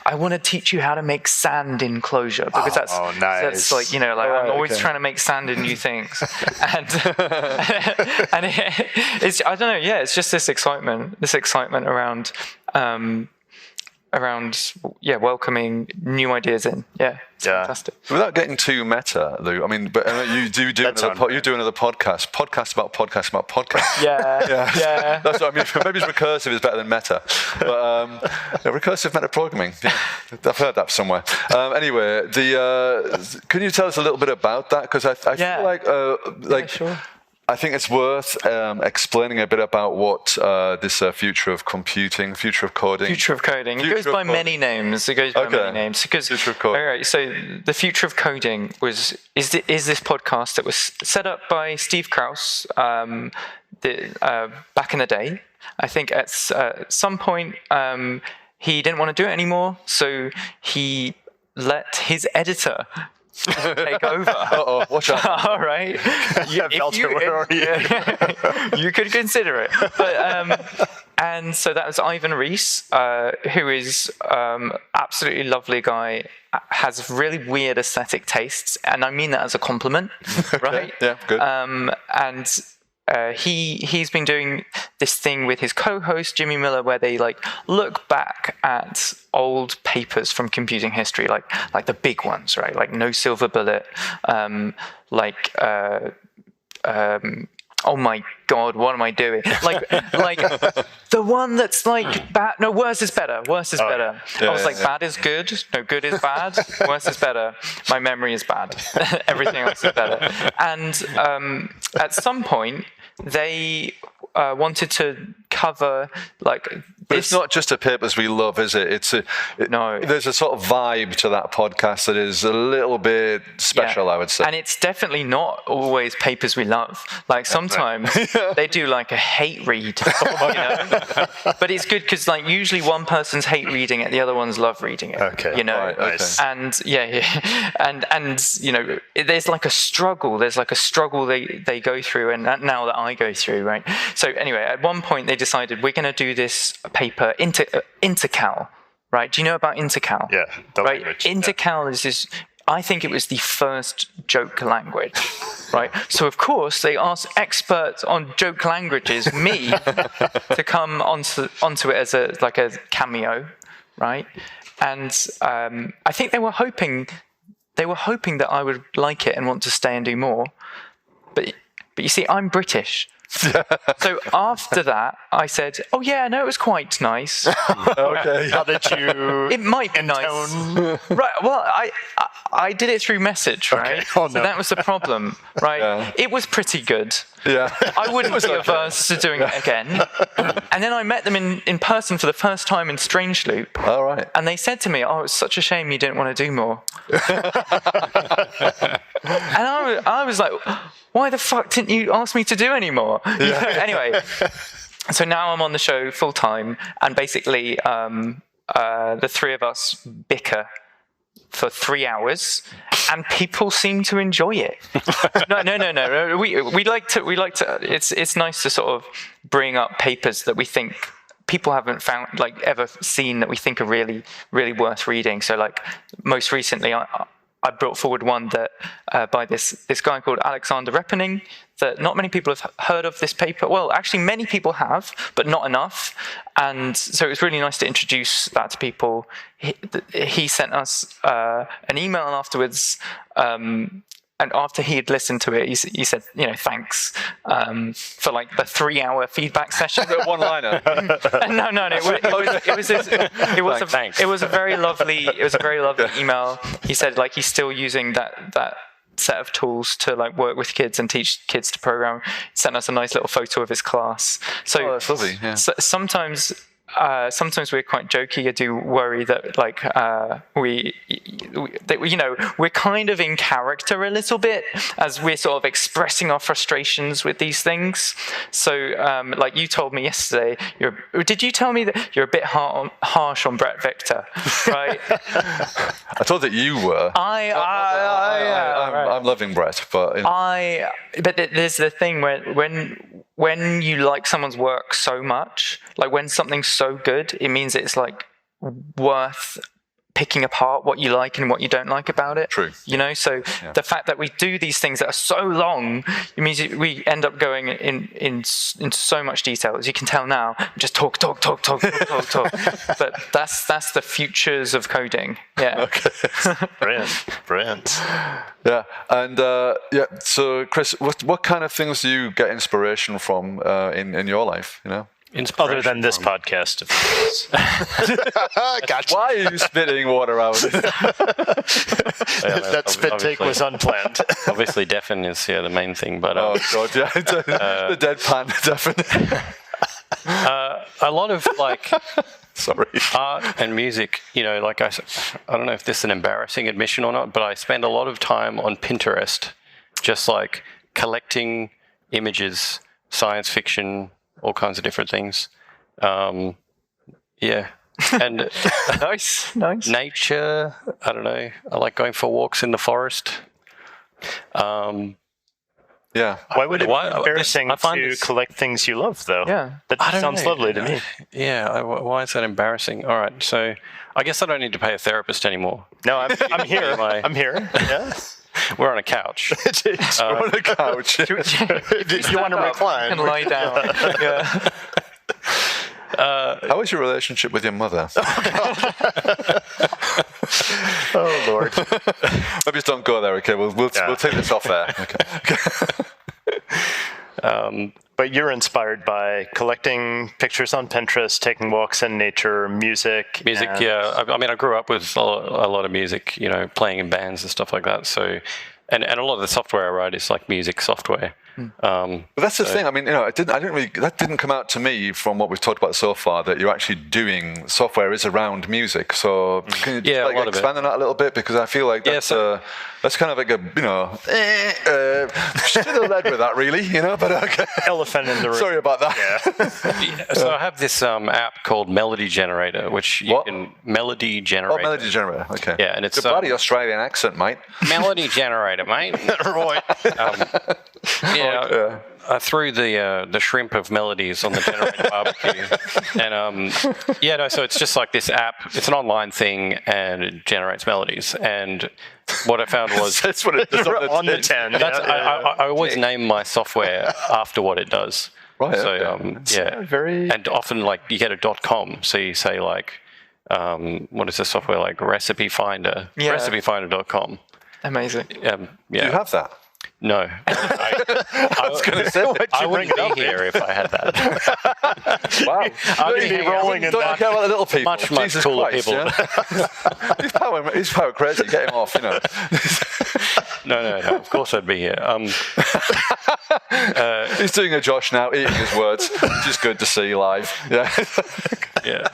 I want to teach you how to make sand in Clojure, because that's like, you know, like I'm always trying to make sand in new things, and it's I don't know, it's just this excitement around welcoming new ideas in. Yeah, it's fantastic. Without getting too meta, Lou, I mean, but you do another podcast about podcast. Yeah. That's what I mean. Maybe recursive is better than meta, but recursive meta programming. Yeah, I've heard that somewhere. Anyway, can you tell us a little bit about that? Because I feel like sure. I think it's worth explaining a bit about what this future of computing, future of coding. It goes by many names. Because, future of coding. All right, so the future of coding is this podcast that was set up by Steve Krause back in the day. I think at some point he didn't want to do it anymore, so he let his editor take over. Watch out. All right. You could consider it. But and so that was Ivan Rees, who is absolutely lovely guy, has really weird aesthetic tastes, and I mean that as a compliment, right? Yeah, good. And he's been doing this thing with his co-host Jimmy Miller, where they look back at old papers from computing history, like the big ones, right? Like No Silver Bullet, oh my God, what am I doing? Like the one that's bad. No, worse is better. Worse is better. Yeah, I was bad is good. No, good is bad. Worse is better. My memory is bad. Everything else is better. And at some point, they wanted to cover But it's not just the papers we love, is it? No. There's a sort of vibe to that podcast that is a little bit special, I would say. And it's definitely not always papers we love. Sometimes they do a hate read. But it's good because usually one person's hate reading it, the other one's love reading it. Okay. Nice. And and there's a struggle. There's a struggle they go through, and now that I go through, right? So anyway, at one point they decided we're going to do this paper intercal, right? Do you know about intercal? Yeah. Right. Language. Intercal is this. I think it was the first joke language, right? So of course they asked experts on joke languages, me, to come onto it as a cameo, right? And I think they were hoping that I would like it and want to stay and do more. But you see, I'm British. So after that, I said, "Oh yeah, no, it was quite nice." Okay. How did you? It might be nice, right? Well, I did it through message, right? Okay. Oh, no. So that was the problem, right? Yeah. It was pretty good. Yeah. I wouldn't be averse to doing it again. And then I met them in person for the first time in Strange Loop. All right. And they said to me, "Oh, it's such a shame you didn't want to do more." And I was like, "Why the fuck didn't you ask me to do any more?" Anyway, so now I'm on the show full time, and basically the three of us bicker for 3 hours, and people seem to enjoy it. No. We like to. It's nice to sort of bring up papers that we think people haven't found ever seen that we think are really, really worth reading. So most recently, I brought forward one that by this guy called Alexander Repening, that not many people have heard of this paper. Well, actually, many people have, but not enough. And so it was really nice to introduce that to people. He sent us an email afterwards, and after he had listened to it, he said, thanks for the 3-hour feedback session. One liner. No. It was a very lovely email. He said he's still using that set of tools to work with kids and teach kids to program. He sent us a nice little photo of his class. So that's lovely. Yeah. Sometimes we're quite jokey. I do worry that we're kind of in character a little bit as we're sort of expressing our frustrations with these things. So you told me yesterday, did you tell me that you're a bit harsh on Brett Victor, right? I thought that you were. I'm loving Brett, but but there's the thing when you like someone's work so much, when something's so good, it means it's worth picking apart what you like and what you don't like about it. True. You know, so the fact that we do these things that are so long, it means we end up going into so much detail. As you can tell now, just talk. But that's the futures of coding. Yeah. Okay. Brilliant. Yeah, and so Chris, what kind of things do you get inspiration from in your life? You know, Other than this podcast, of course. gotcha. Why are you spitting water out? That spit take was unplanned. Obviously, deafen is the main thing, but Oh god, yeah, the deadpan definitely. a lot of like Sorry. art and music. You know, like I don't know if this is an embarrassing admission or not, but I spend a lot of time on Pinterest, just like collecting images, science fiction, all kinds of different things. Yeah. And Nice. nature, I don't know. I like going for walks in the forest. Yeah. Why would it be Why- embarrassing I find to this- collect things you love, though? Yeah. That I don't sounds know. lovely to me. Yeah, why is that embarrassing? All right, so I guess I don't need to pay a therapist anymore. No, I'm here. My- I'm here. Yeah. We're on a couch. On a couch. You want to recline? And lie down. Yeah. How is your relationship with your mother? Oh, Lord. Maybe just don't go there. Okay, we'll take this off there. Okay. But you're inspired by collecting pictures on Pinterest, taking walks in nature, music. Music, and- yeah. I mean, I grew up with a lot of music, you know, playing in bands and stuff like that. So, and a lot of the software I write is like music software. But that's the thing. I mean, you know, that didn't come out to me from what we've talked about so far. That you're actually doing software is around music. So can you Yeah, like a lot of it. expand on that a little bit, because I feel like that's that's kind of like a should have led with that really, you know. But okay. Elephant in the room. Sorry about that. So I have this app called Melody Generator, which you What? can Melody Generator. Oh, melody generator. Okay. Yeah, and it's Good bloody Australian accent, mate. Melody Generator, mate. Right. Yeah, I threw the shrimp of melodies on the generator barbecue, and so it's just like this app. It's an online thing, and it generates melodies. And what I found was That's what it does on the 10. I always name my software after what it does. Right. So okay. very- and often like you get a .com, so you say like what is the software like Recipe Finder, Yeah. recipefinder.com. Amazing. Yeah. Do you have that? No. I was going to say. I wouldn't be here if I had that. Wow. I'd be rolling in Don't that. care about the little people. Much Jesus cooler Christ, people. Yeah? he's power crazy. Get him off, you know. No. Of course I'd be here. He's doing a Josh now, eating his words, which is good to see live. Yeah. Yeah.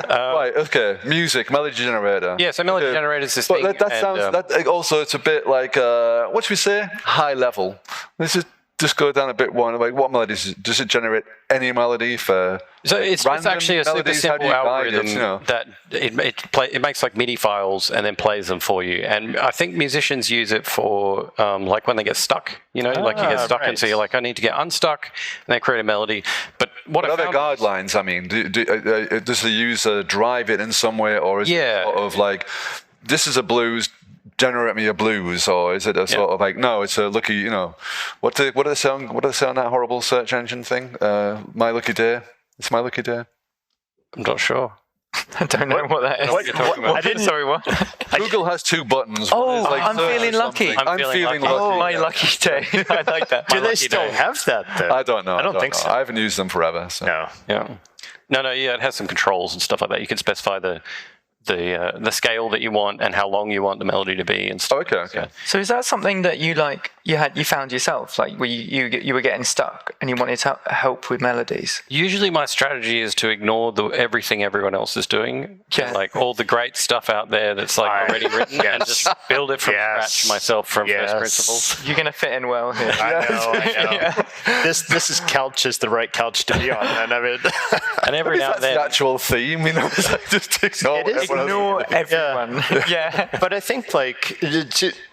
Right. Okay. Music, melody generator. Yeah. So melody generator is this But thing. that and, sounds. That also, it's a bit like what should we say? High level. Let's just go down a bit one. Like, what melodies does it generate? Any melody for? So it's random actually a super melodies? How do simple you guide algorithm it, you know? that it makes like MIDI files and then plays them for you. And I think musicians use it for like when they get stuck. You know, like you get stuck, and so you're like, I need to get unstuck, and they create a melody. But what I Other found guidelines, I mean, does the user drive it in some way, or is it sort of like, this is a blues, generate me a blues, or is it a sort of like, no, it's a lucky, you know, what do they say on that horrible search engine thing? My Lucky Day. It's My Lucky Day. I'm not sure. I don't know what that is. I didn't. Sorry, what? Google has two buttons. Oh, One is like I'm search feeling or lucky. something. I'm feeling lucky. Oh, my lucky day. I like that. Do they still have that, though? I don't know. I don't think know. so. I haven't used them forever. So. No. Yeah. No. Yeah, it has some controls and stuff like that. You can specify the scale that you want and how long you want the melody to be and stuff. Oh, okay. So is that something that you found yourself, like where you were getting stuck and you wanted to help with melodies? Usually my strategy is to ignore everything everyone else is doing. Yeah. Like all the great stuff out there that's like already written and just build it from scratch myself from first principles. You're going to fit in well here. I know. This is couch is the right couch to be on. And I mean, And every now That's and the then, actual theme, you know. It's like just ignore It is what Ignore everyone. Yeah. But I think like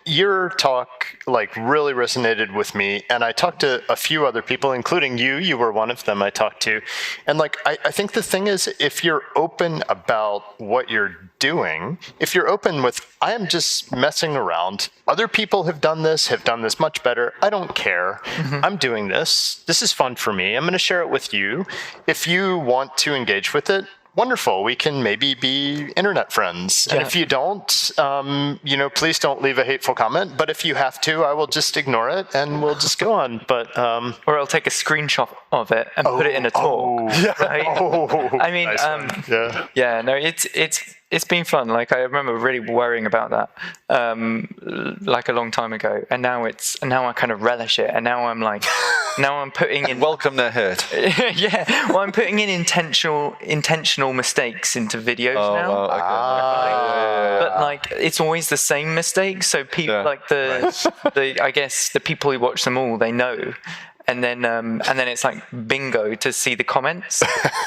your talk like really resonated with me, and I talked to a few other people, including you. You were one of them I talked to, and like I think the thing is, if you're open about what you're doing, if you're open with, I am just messing around. Other people have done this much better. I don't care. I'm doing this. This is fun for me. I'm going to share it with you. If you want to engage with it, wonderful. We can maybe be internet friends. And if you don't, please don't leave a hateful comment. But if you have to, I will just ignore it and we'll just go on. But or I'll take a screenshot of it and put it in a talk. Right? I mean, it's been fun. Like I remember really worrying about that, like a long time ago, and now I kind of relish it, and now I'm like, now I'm putting in welcome their hate. Yeah, well, I'm putting in intentional mistakes into videos now. But like it's always the same mistakes. So people like the I guess the people who watch them all, they know. And then it's like bingo to see the comments.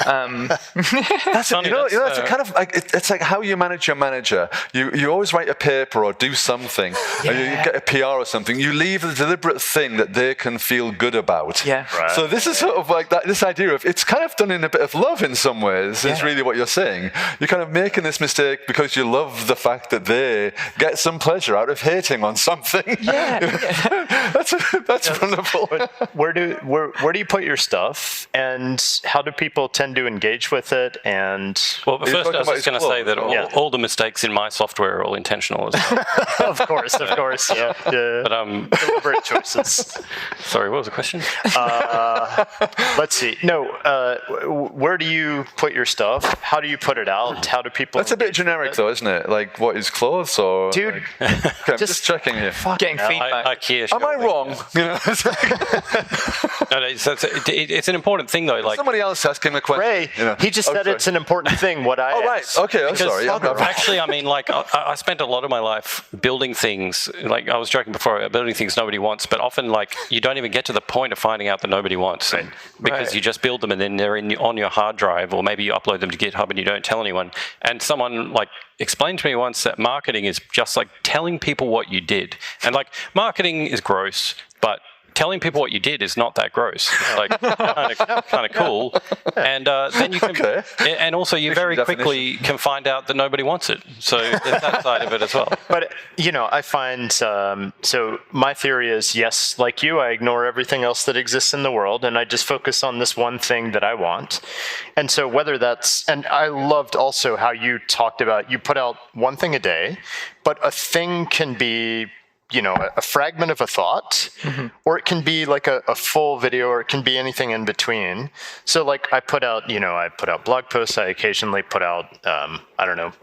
That's kind of like it's like how you manage your manager. You always write a paper or do something, or you get a PR or something. You leave a deliberate thing that they can feel good about. Yeah. Right. So this is sort of like that. This idea of it's kind of done in a bit of love in some ways. Is really what you're saying. You're kind of making this mistake because you love the fact that they get some pleasure out of hating on something. Yeah. That's wonderful. Where do you put your stuff, and how do people tend to engage with it? And well, but first I was just going to say that all the mistakes in my software are all intentional as well. Of course, yeah. But deliberate choices. Sorry, what was the question? Let's see. No, where do you put your stuff? How do you put it out? How do people? That's a bit generic, though, isn't it? Like, what is clothes or? Dude, okay, I'm just checking here. Getting feedback. IKEA. Am I wrong? No, it's an important thing though. Like somebody else asking a question. Ray, he just said it's an important thing. What I asked. Right. Okay. I'm sorry. Actually, I mean, like I spent a lot of my life building things. Like I was joking before, building things nobody wants. But often, like you don't even get to the point of finding out that nobody wants, because you just build them and then they're on your hard drive, or maybe you upload them to GitHub and you don't tell anyone. And someone like explained to me once that marketing is just like telling people what you did, and like marketing is gross, but telling people what you did is not that gross. Like kind of cool, and then you can, and also you very quickly can find out that nobody wants it. So there's that side of it as well. But I find so my theory is yes, like you, I ignore everything else that exists in the world, and I just focus on this one thing that I want. And so whether that's, and I loved also how you talked about you put out one thing a day, but a thing can be a fragment of a thought, or it can be like a full video, or it can be anything in between. So like I put out blog posts. I occasionally put out,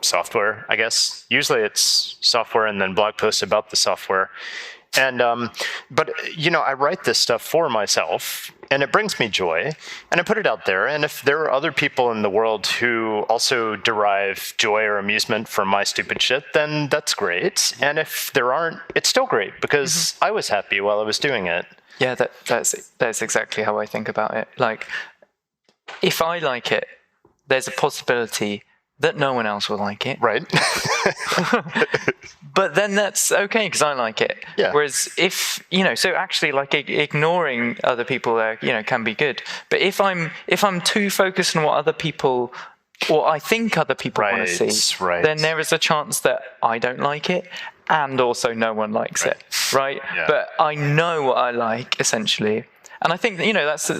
software, I guess. Usually it's software and then blog posts about the software. And, but I write this stuff for myself, and it brings me joy, and I put it out there. And if there are other people in the world who also derive joy or amusement from my stupid shit, then that's great. And if there aren't, it's still great, because I was happy while I was doing it. Yeah, that's exactly how I think about it. Like, if I like it, there's a possibility that no one else will like it. Right. But then that's okay because I like it. Yeah. Whereas if, so actually like ignoring other people there, can be good. But if I'm too focused on what other people, or I think other people want to see, then there is a chance that I don't like it, and also no one likes it, right? Yeah. But I know what I like, essentially. And I think, that's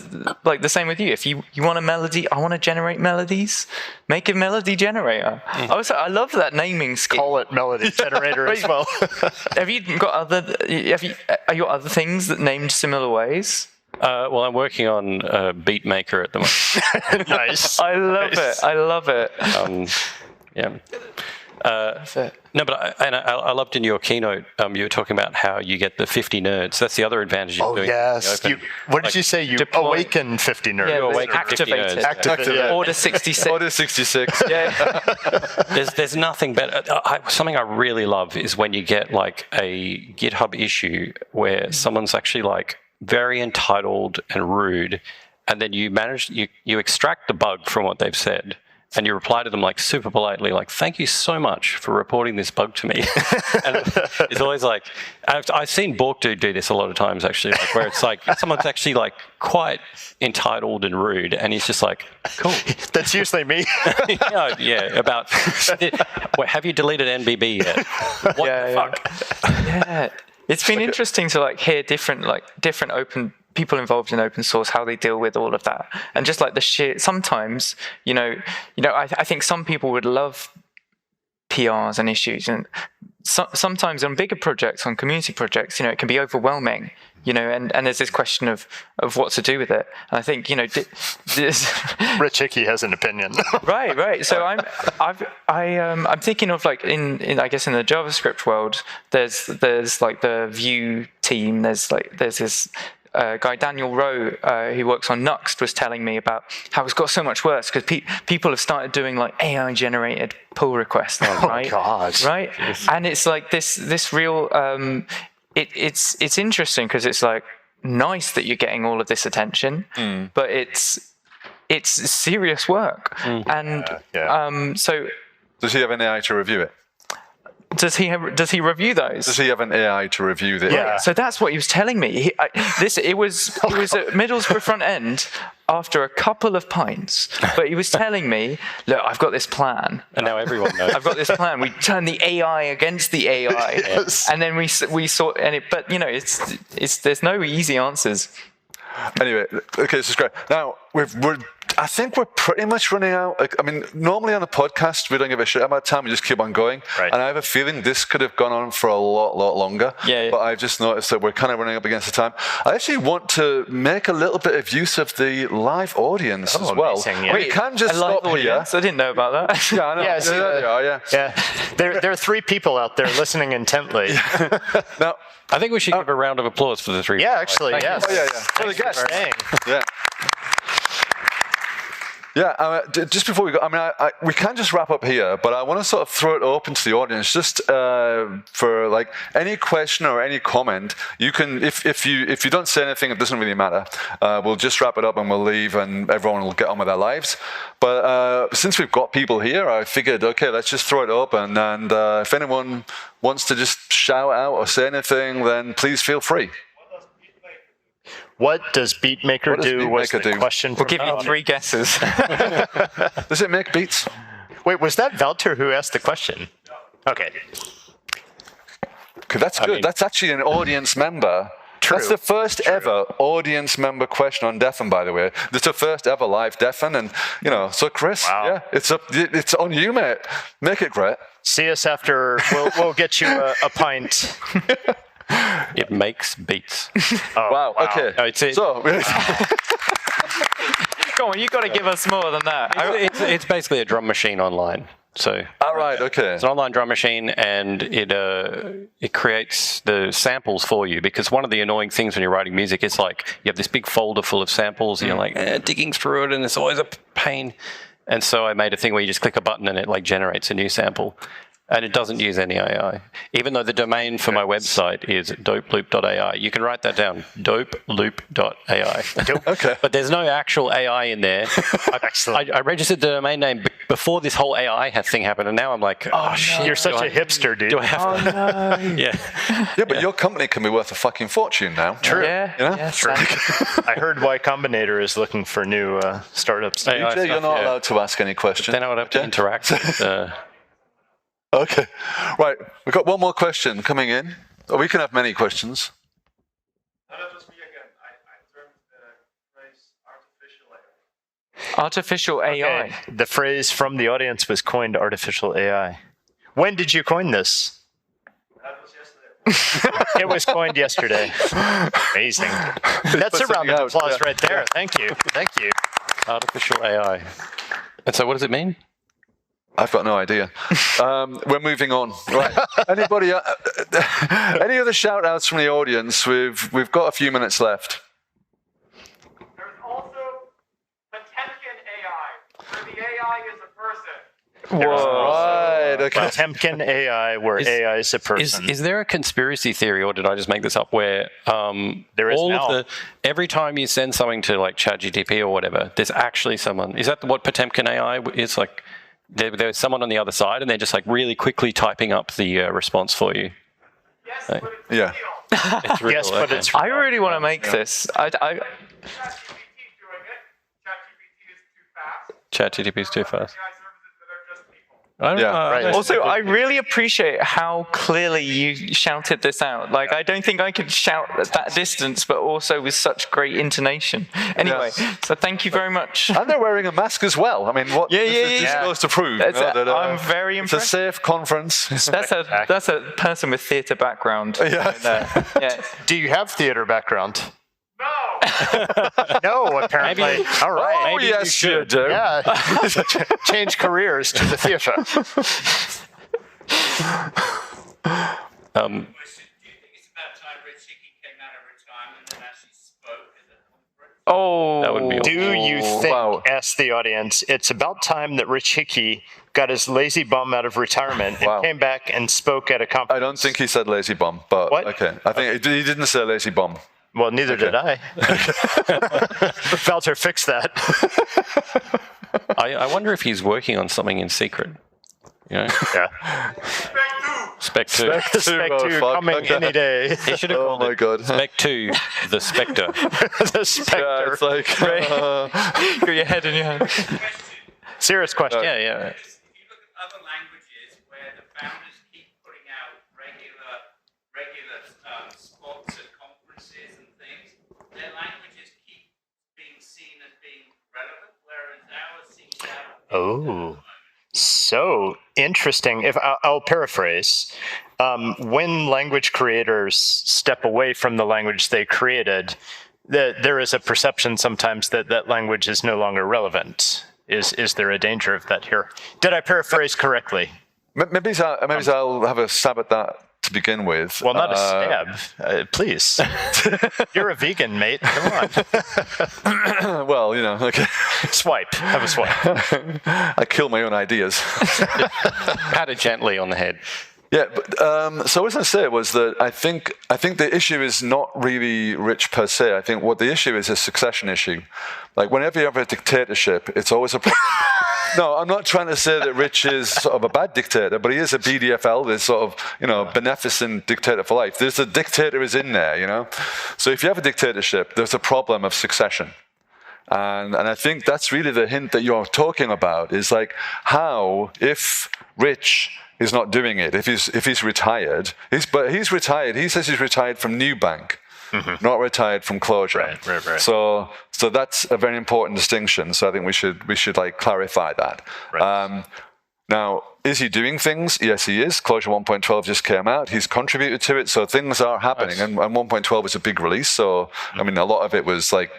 like the same with you. If you want a melody, I want to generate melodies. Make a melody generator. I love that naming scheme. Call it melody generator as well. Have you got are your other things that named similar ways? Well, I'm working on Beat Maker at the moment. Nice. I love it. Yeah. No, but I loved in your keynote, you were talking about how you get the 50 nerds. That's the other advantage of doing yes. What did you say? You awaken 50 nerds. Yeah, you awaken 50 nerds. Activate. Yeah. Order 66. Order 66. Yeah. There's nothing better. Something I really love is when you get like a GitHub issue where someone's actually like very entitled and rude, and then you extract the bug from what they've said, and you reply to them like super politely, like, thank you so much for reporting this bug to me. And it's always like, I've seen Bork do this a lot of times, actually, like, where it's like someone's actually like quite entitled and rude, and he's just like, cool. That's usually me. About, wait, have you deleted NBB yet? What the fuck? Yeah. It's been interesting to like hear different open people involved in open source, how they deal with all of that, and just like the sheer. Sometimes, I think some people would love PRs and issues, and sometimes on bigger projects, on community projects, it can be overwhelming. And there's this question of what to do with it. And I think, Rich Hickey has an opinion. Right. So I'm thinking of like in I guess in the JavaScript world, there's like the Vue team. There's this guy Daniel Rowe who works on Nuxt was telling me about how it's got so much worse because people have started doing like AI generated pull requests. Right? Oh God! Right, and it's like this real. It's interesting because it's like nice that you're getting all of this attention, but it's serious work. And so does he have an AI to review it? Does he review those? Does he have an AI to review this? Yeah. So that's what he was telling me. It was at Middlesbrough front end after a couple of pints, but he was telling me, look, I've got this plan. And now everyone knows. I've got this plan. We turn the AI against the AI, Yes. and then we saw. But it's there's no easy answers. Anyway, okay, this is great. Now I think we're pretty much running out. I mean, normally on a podcast we don't give a shit about time; we just keep on going. Right. And I have a feeling this could have gone on for a lot longer. Yeah. But I've just noticed that we're kind of running up against the time. I actually want to make a little bit of use of the live audience as well. Amazing, yeah. We can just A live stop here. audience? I didn't know about that. Yeah, I know. Yeah, see, Yeah. There are three people out there listening intently. Now, I think we should give a round of applause for the three. Yeah, actually, yes. Oh, yeah. For the Thanks guests. for staying. Yeah. Yeah, just before we go, we can just wrap up here, but I want to sort of throw it open to the audience, just for like any question or any comment. You can, if you don't say anything, it doesn't really matter. We'll just wrap it up and we'll leave, and everyone will get on with their lives. But since we've got people here, I figured, okay, let's just throw it open, and if anyone wants to just shout out or say anything, then please feel free. What does BeatMaker do? Was the question. We'll give you three guesses. Does it make beats? Wait, was that Valter who asked the question? Okay. Okay, that's good. That's actually an audience member. True. That's the first ever audience member question on Deafin, by the way. It's the first ever live Deafin, and so Chris, Wow. yeah, it's on you, mate. Make it great. See us after. We'll get you a pint. It makes beats. Oh, Wow. Okay. No, it's So. Come on, you got to give us more than that. It's basically a drum machine online. So All right. Okay. it's an online drum machine, and it creates the samples for you. Because one of the annoying things when you're writing music is like you have this big folder full of samples, and you're like digging through it, and it's always a pain. And so I made a thing where you just click a button and it like generates a new sample. And it doesn't use any AI. Even though the domain for my website is dopeloop.ai. You can write that down, dopeloop.ai. Okay. But there's no actual AI in there. Excellent. I registered the domain name before this whole AI thing happened, and now I'm like, oh shit. You're such a hipster, dude. Do I have to? No. Yeah. Yeah, but your company can be worth a fucking fortune now. True. Yeah. You know? I heard Y Combinator is looking for new startups. AI DJ, you're stuff, not yeah. allowed to ask any questions. Then I would have to interact with. Okay. Right. We've got one more question coming in. Or we can have many questions. No, that was me again. I termed the phrase artificial AI. Artificial AI. Okay. The phrase from the audience was coined artificial AI. When did you coin this? That was yesterday. It was coined yesterday. Amazing. That's a round of applause right there. Thank you. Thank you. Artificial AI. And so what does it mean? I've got no idea. We're moving on. Right. Anybody? Any other shout outs from the audience? We've got a few minutes left. There's also Potemkin AI, where the AI is a person. Right. Okay. Potemkin AI, where AI is a person. Is there a conspiracy theory, or did I just make this up, where There is now. every time you send something to like ChatGPT or whatever, there's actually someone? Is that what Potemkin AI is like? There's someone on the other side, and they're just like really quickly typing up the response for you. Yes, Right. but it's Yeah. real. It's real, Yes, but okay. it's I really want to make this. ChatGPT is doing it. ChatGPT is too fast. ChatGPT is too fast. AI services that are just people. I don't Yeah, know. right. Also, I really appreciate how clearly you shouted this out. Like, I don't think I could shout at that distance, but also with such great intonation. Anyway, so thank you very much. And they're wearing a mask as well. I mean, what this yeah. goes to prove? I'm very It's a impressed. safe conference. That's a person with theatre background. Yeah. Yeah. Do you have theater background? No! No, apparently. All right. Oh, yes, you do. Yeah. Change careers to the theater. Um, Question, do you think it's about time Rich Hickey came out of retirement and actually spoke at the conference? Oh, That would be Do you think, Wow. ask the audience, it's about time that Rich Hickey got his lazy bum out of retirement and Wow. came back and spoke at a conference? I don't think he said lazy bum, but What? okay. I think he didn't say lazy bum. Well, neither did I. Felter, fix that. I wonder if he's working on something in secret. You know, Yeah. Spec 2. Spec 2 coming Okay. any day. He should have Oh called my it God. Spec 2, the Spectre. The Yeah, Spectre. it's like got your head in your hand. Serious question. Yeah, yeah. If you look at other languages where the founders keep putting out regular spots at conferences and things, their languages keep being seen as being relevant, whereas ours seems to have Oh, so interesting. If I'll paraphrase, when language creators step away from the language they created, there is a perception sometimes that that language is no longer relevant. Is there a danger of that here? Did I paraphrase correctly? maybe I'll have a stab at that to begin with. Well, not a stab, please. You're a vegan, mate. Come on, Well, you know, okay. swipe. Have a swipe. I kill my own ideas. Pat it gently on the head. Yeah, but so what I was going to say was that I think the issue is not really Rich per se. I think what the issue is a succession issue. Like whenever you have a dictatorship, it's always a problem. No, I'm not trying to say that Rich is sort of a bad dictator, but he is a BDFL, this sort of, beneficent dictator for life. There's a dictator is in there, you know. So if you have a dictatorship, there's a problem of succession. And I think that's really the hint that you're talking about, is like how, if Rich is not doing it, if he's retired, he's retired. He says he's retired from Nubank, not retired from Clojure. Right. So that's a very important distinction. So I think we should like clarify that. Right. Now, is he doing things? Yes, he is. Clojure 1.12 just came out. He's contributed to it, so things are happening. And 1.12 was a big release, so I mean, a lot of it was like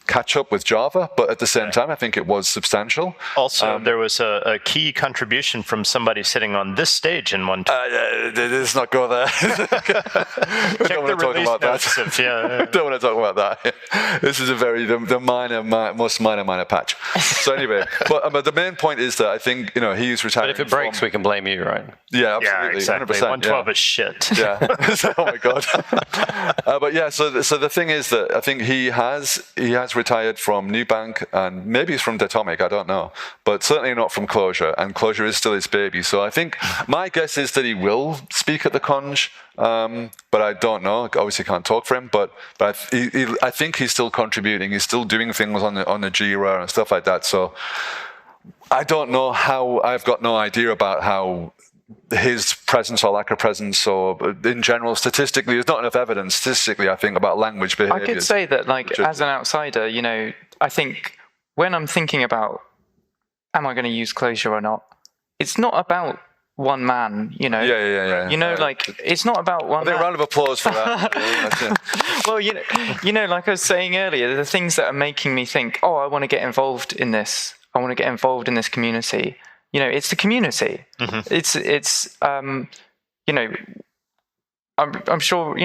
catch up with Java, but at the same time, I think it was substantial. Also, there was a key contribution from somebody sitting on this stage in one. Let's not go there. Check don't want the to talk release about notes that. of- yeah. Don't want to talk about that. This is the most minor patch. So anyway, but the main point is that I think he's retiring. But if it breaks, we can blame you, right? Yeah, Yeah, absolutely, exactly. 100%, 112 is shit. Yeah. Oh my God. But yeah, so the thing is that I think he has retired from Nubank, and maybe he's from Datomic, I don't know, but certainly not from Clojure, and Clojure is still his baby. So I think my guess is that he will speak at the Conj, but I don't know. Obviously can't talk for him, but I think he's still contributing. He's still doing things on the Jira and stuff like that. So I don't know how. I've got no idea about how his presence or lack of presence, or in general, statistically, there's not enough evidence statistically, I think, about language behaviors. I could say that, like, as an outsider, I think when I'm thinking about, am I going to use Clojure or not? It's not about one man, Yeah. Like, it's not about one I think man. a round of applause for that. That's it. Well, like I was saying earlier, the things that are making me think, oh, I want to get involved in this. I want to get involved in this community. It's the community. Mm-hmm. It's I'm sure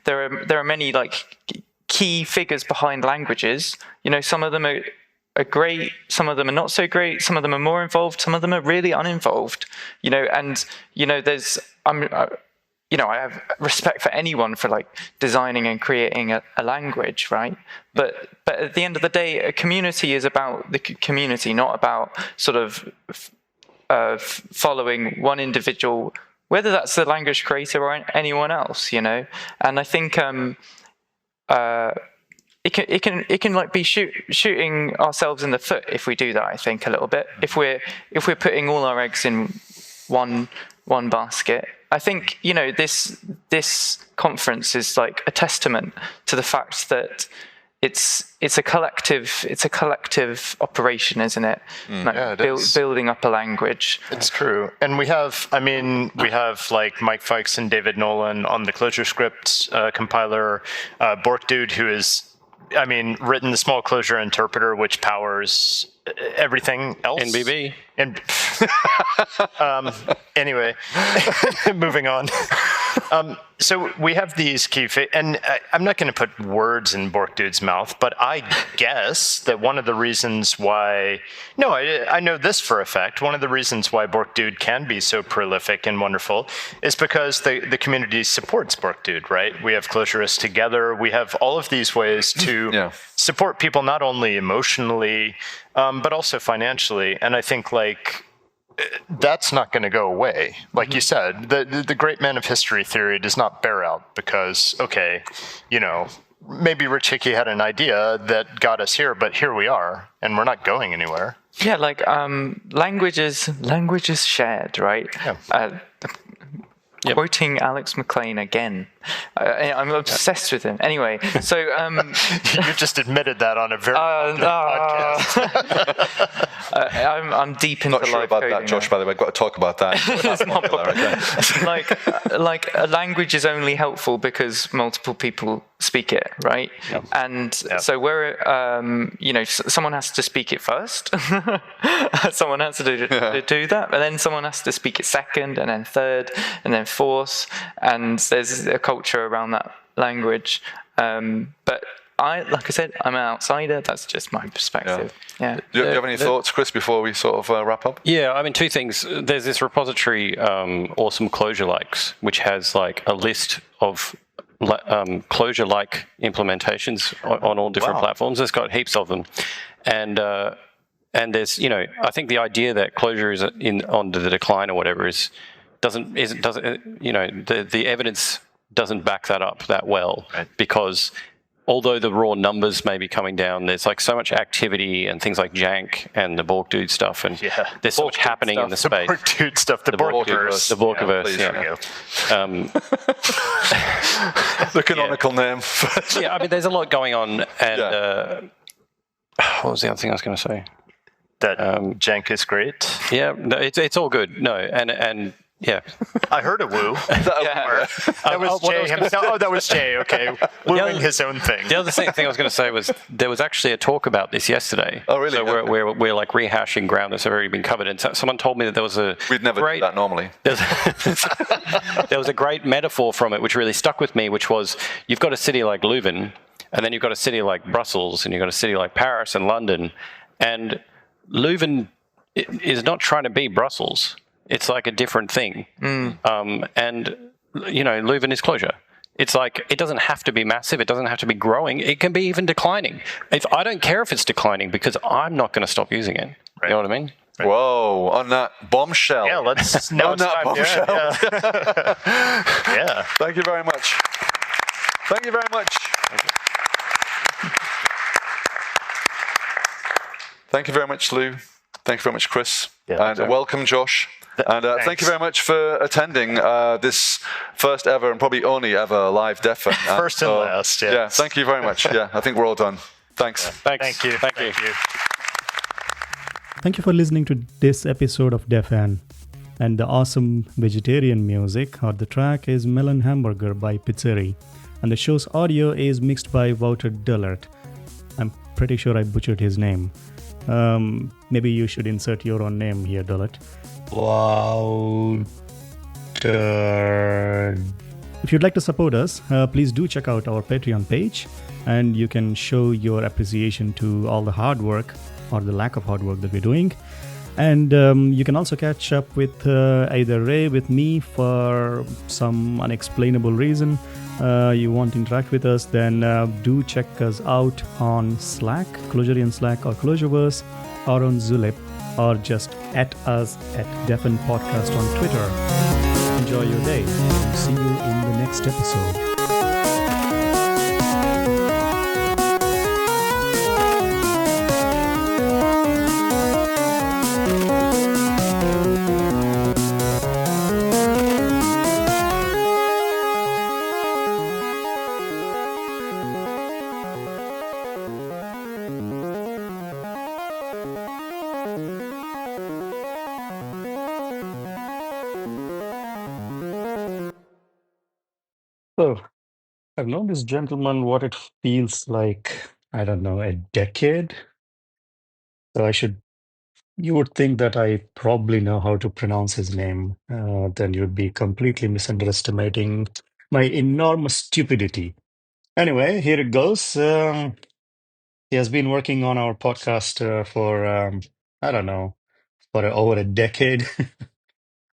there are many like key figures behind languages. Some of them are are great, some of them are not so great, some of them are more involved, some of them are really uninvolved, and I have respect for anyone for like designing and creating a language, right? But at the end of the day, a community is about the community, not about sort of following one individual, whether that's the language creator or anyone else, And I think it can like be shooting ourselves in the foot if we do that. I think a little bit if we're putting all our eggs in one basket. I think this conference is like a testament to the fact that it's a collective operation, isn't it? Like building up a language. It's true, and we have like Mike Fikes and David Nolan on the ClojureScript compiler, Bork Dude, who is written the small Clojure interpreter, which powers everything else. NBB. And anyway, moving on. So we have these and I'm not going to put words in Bork Dude's mouth, but I guess that one of the reasons why, I know this for a fact, one of the reasons why Bork Dude can be so prolific and wonderful is because the community supports Bork Dude, right? We have Clojurists together. We have all of these ways to support people, not only emotionally, but also financially. And I think that's not going to go away. Like you said, the great men of history theory does not bear out because, maybe Rich Hickey had an idea that got us here, but here we are, and we're not going anywhere. Yeah, language is shared, right? Yeah. Quoting Alex McLean again. I'm obsessed with him. Anyway, so... you just admitted that on a very podcast. I'm deep into Not sure about that, Josh, by the way. I've got to talk about that. It's not like a language is only helpful because multiple people speak it, right? Yep. And so we're, someone has to speak it first. Someone has to do that. And then someone has to speak it second, and then third, and then fourth. And there's a culture around that language. But like I said, I'm an outsider. That's just my perspective. Yeah. Do you have any thoughts, Chris, before we sort of wrap up? Yeah, two things. There's this repository, Awesome Clojure Likes, which has like a list of Clojure-like implementations on all different platforms. It's got heaps of them, and there's I think the idea that Clojure is on the decline or whatever doesn't the evidence doesn't back that up that well, right? Because although the raw numbers may be coming down, there's like so much activity and things like Jank and the Bork Dude stuff, and there's so much happening in the space. The Bork Dude stuff, the Borkiverse. The Borkiverse, the canonical name. There's a lot going on, and what was the other thing I was going to say? That Jank is great. Yeah, no, it's all good. No, and yeah. I heard a woo. That was Jay himself. Oh, that was Jay. Okay, wooing his own thing. The other thing I was going to say was there was actually a talk about this yesterday. Oh, really? So we're like rehashing ground that's already been covered. And someone told me that there was we'd never do that normally. There was a great metaphor from it which really stuck with me, which was you've got a city like Leuven, and then you've got a city like Brussels, and you've got a city like Paris and London, and Leuven is not trying to be Brussels. It's like a different thing. And, Leuven is Clojure. It's like, it doesn't have to be massive. It doesn't have to be growing. It can be even declining. I don't care if it's declining because I'm not going to stop using it. Right. You know what I mean? Right. Whoa, on that bombshell. Yeah, let's know on that bombshell. Yeah. Thank you very much. Thank you very much. Thank you very much, Lou. Thank you very much, Chris. And welcome, Josh. And thank you very much for attending this first ever and probably only ever live DEFN. First and last, yeah. Thank you very much. Yeah, I think we're all done. Thanks. Thank you. Thank you for listening to this episode of DEFN. And the awesome vegetarian music or the track is Melon Hamburger by Pizzeri. And the show's audio is mixed by Wouter Dullert. I'm pretty sure I butchered his name. Maybe you should insert your own name here, Dullert. Wouter. If you'd like to support us, please do check out our Patreon page, and you can show your appreciation to all the hard work or the lack of hard work that we're doing. And you can also catch up with either Ray, with me, for some unexplainable reason. You want to interact with us, then do check us out on Slack, Clojurian Slack, or Clojureverse, or on Zulip, or just at us at Defen Podcast on Twitter. Enjoy your day. See you in the next episode. So, I've known this gentleman what it feels like, I don't know, a decade. So you would think that I probably know how to pronounce his name. Then you'd be completely misunderestimating my enormous stupidity. Anyway, here it goes. He has been working on our podcast for, I don't know, for over a decade,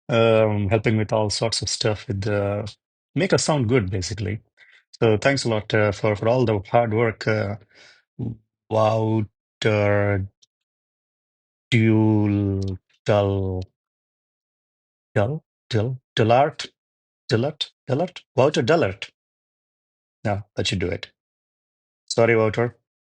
helping with all sorts of stuff with make us sound good, basically. So thanks a lot for all the hard work, Wouter Dual Dull Dull Dullart Wouter Dullart. No, that should do it. Sorry, Wouter.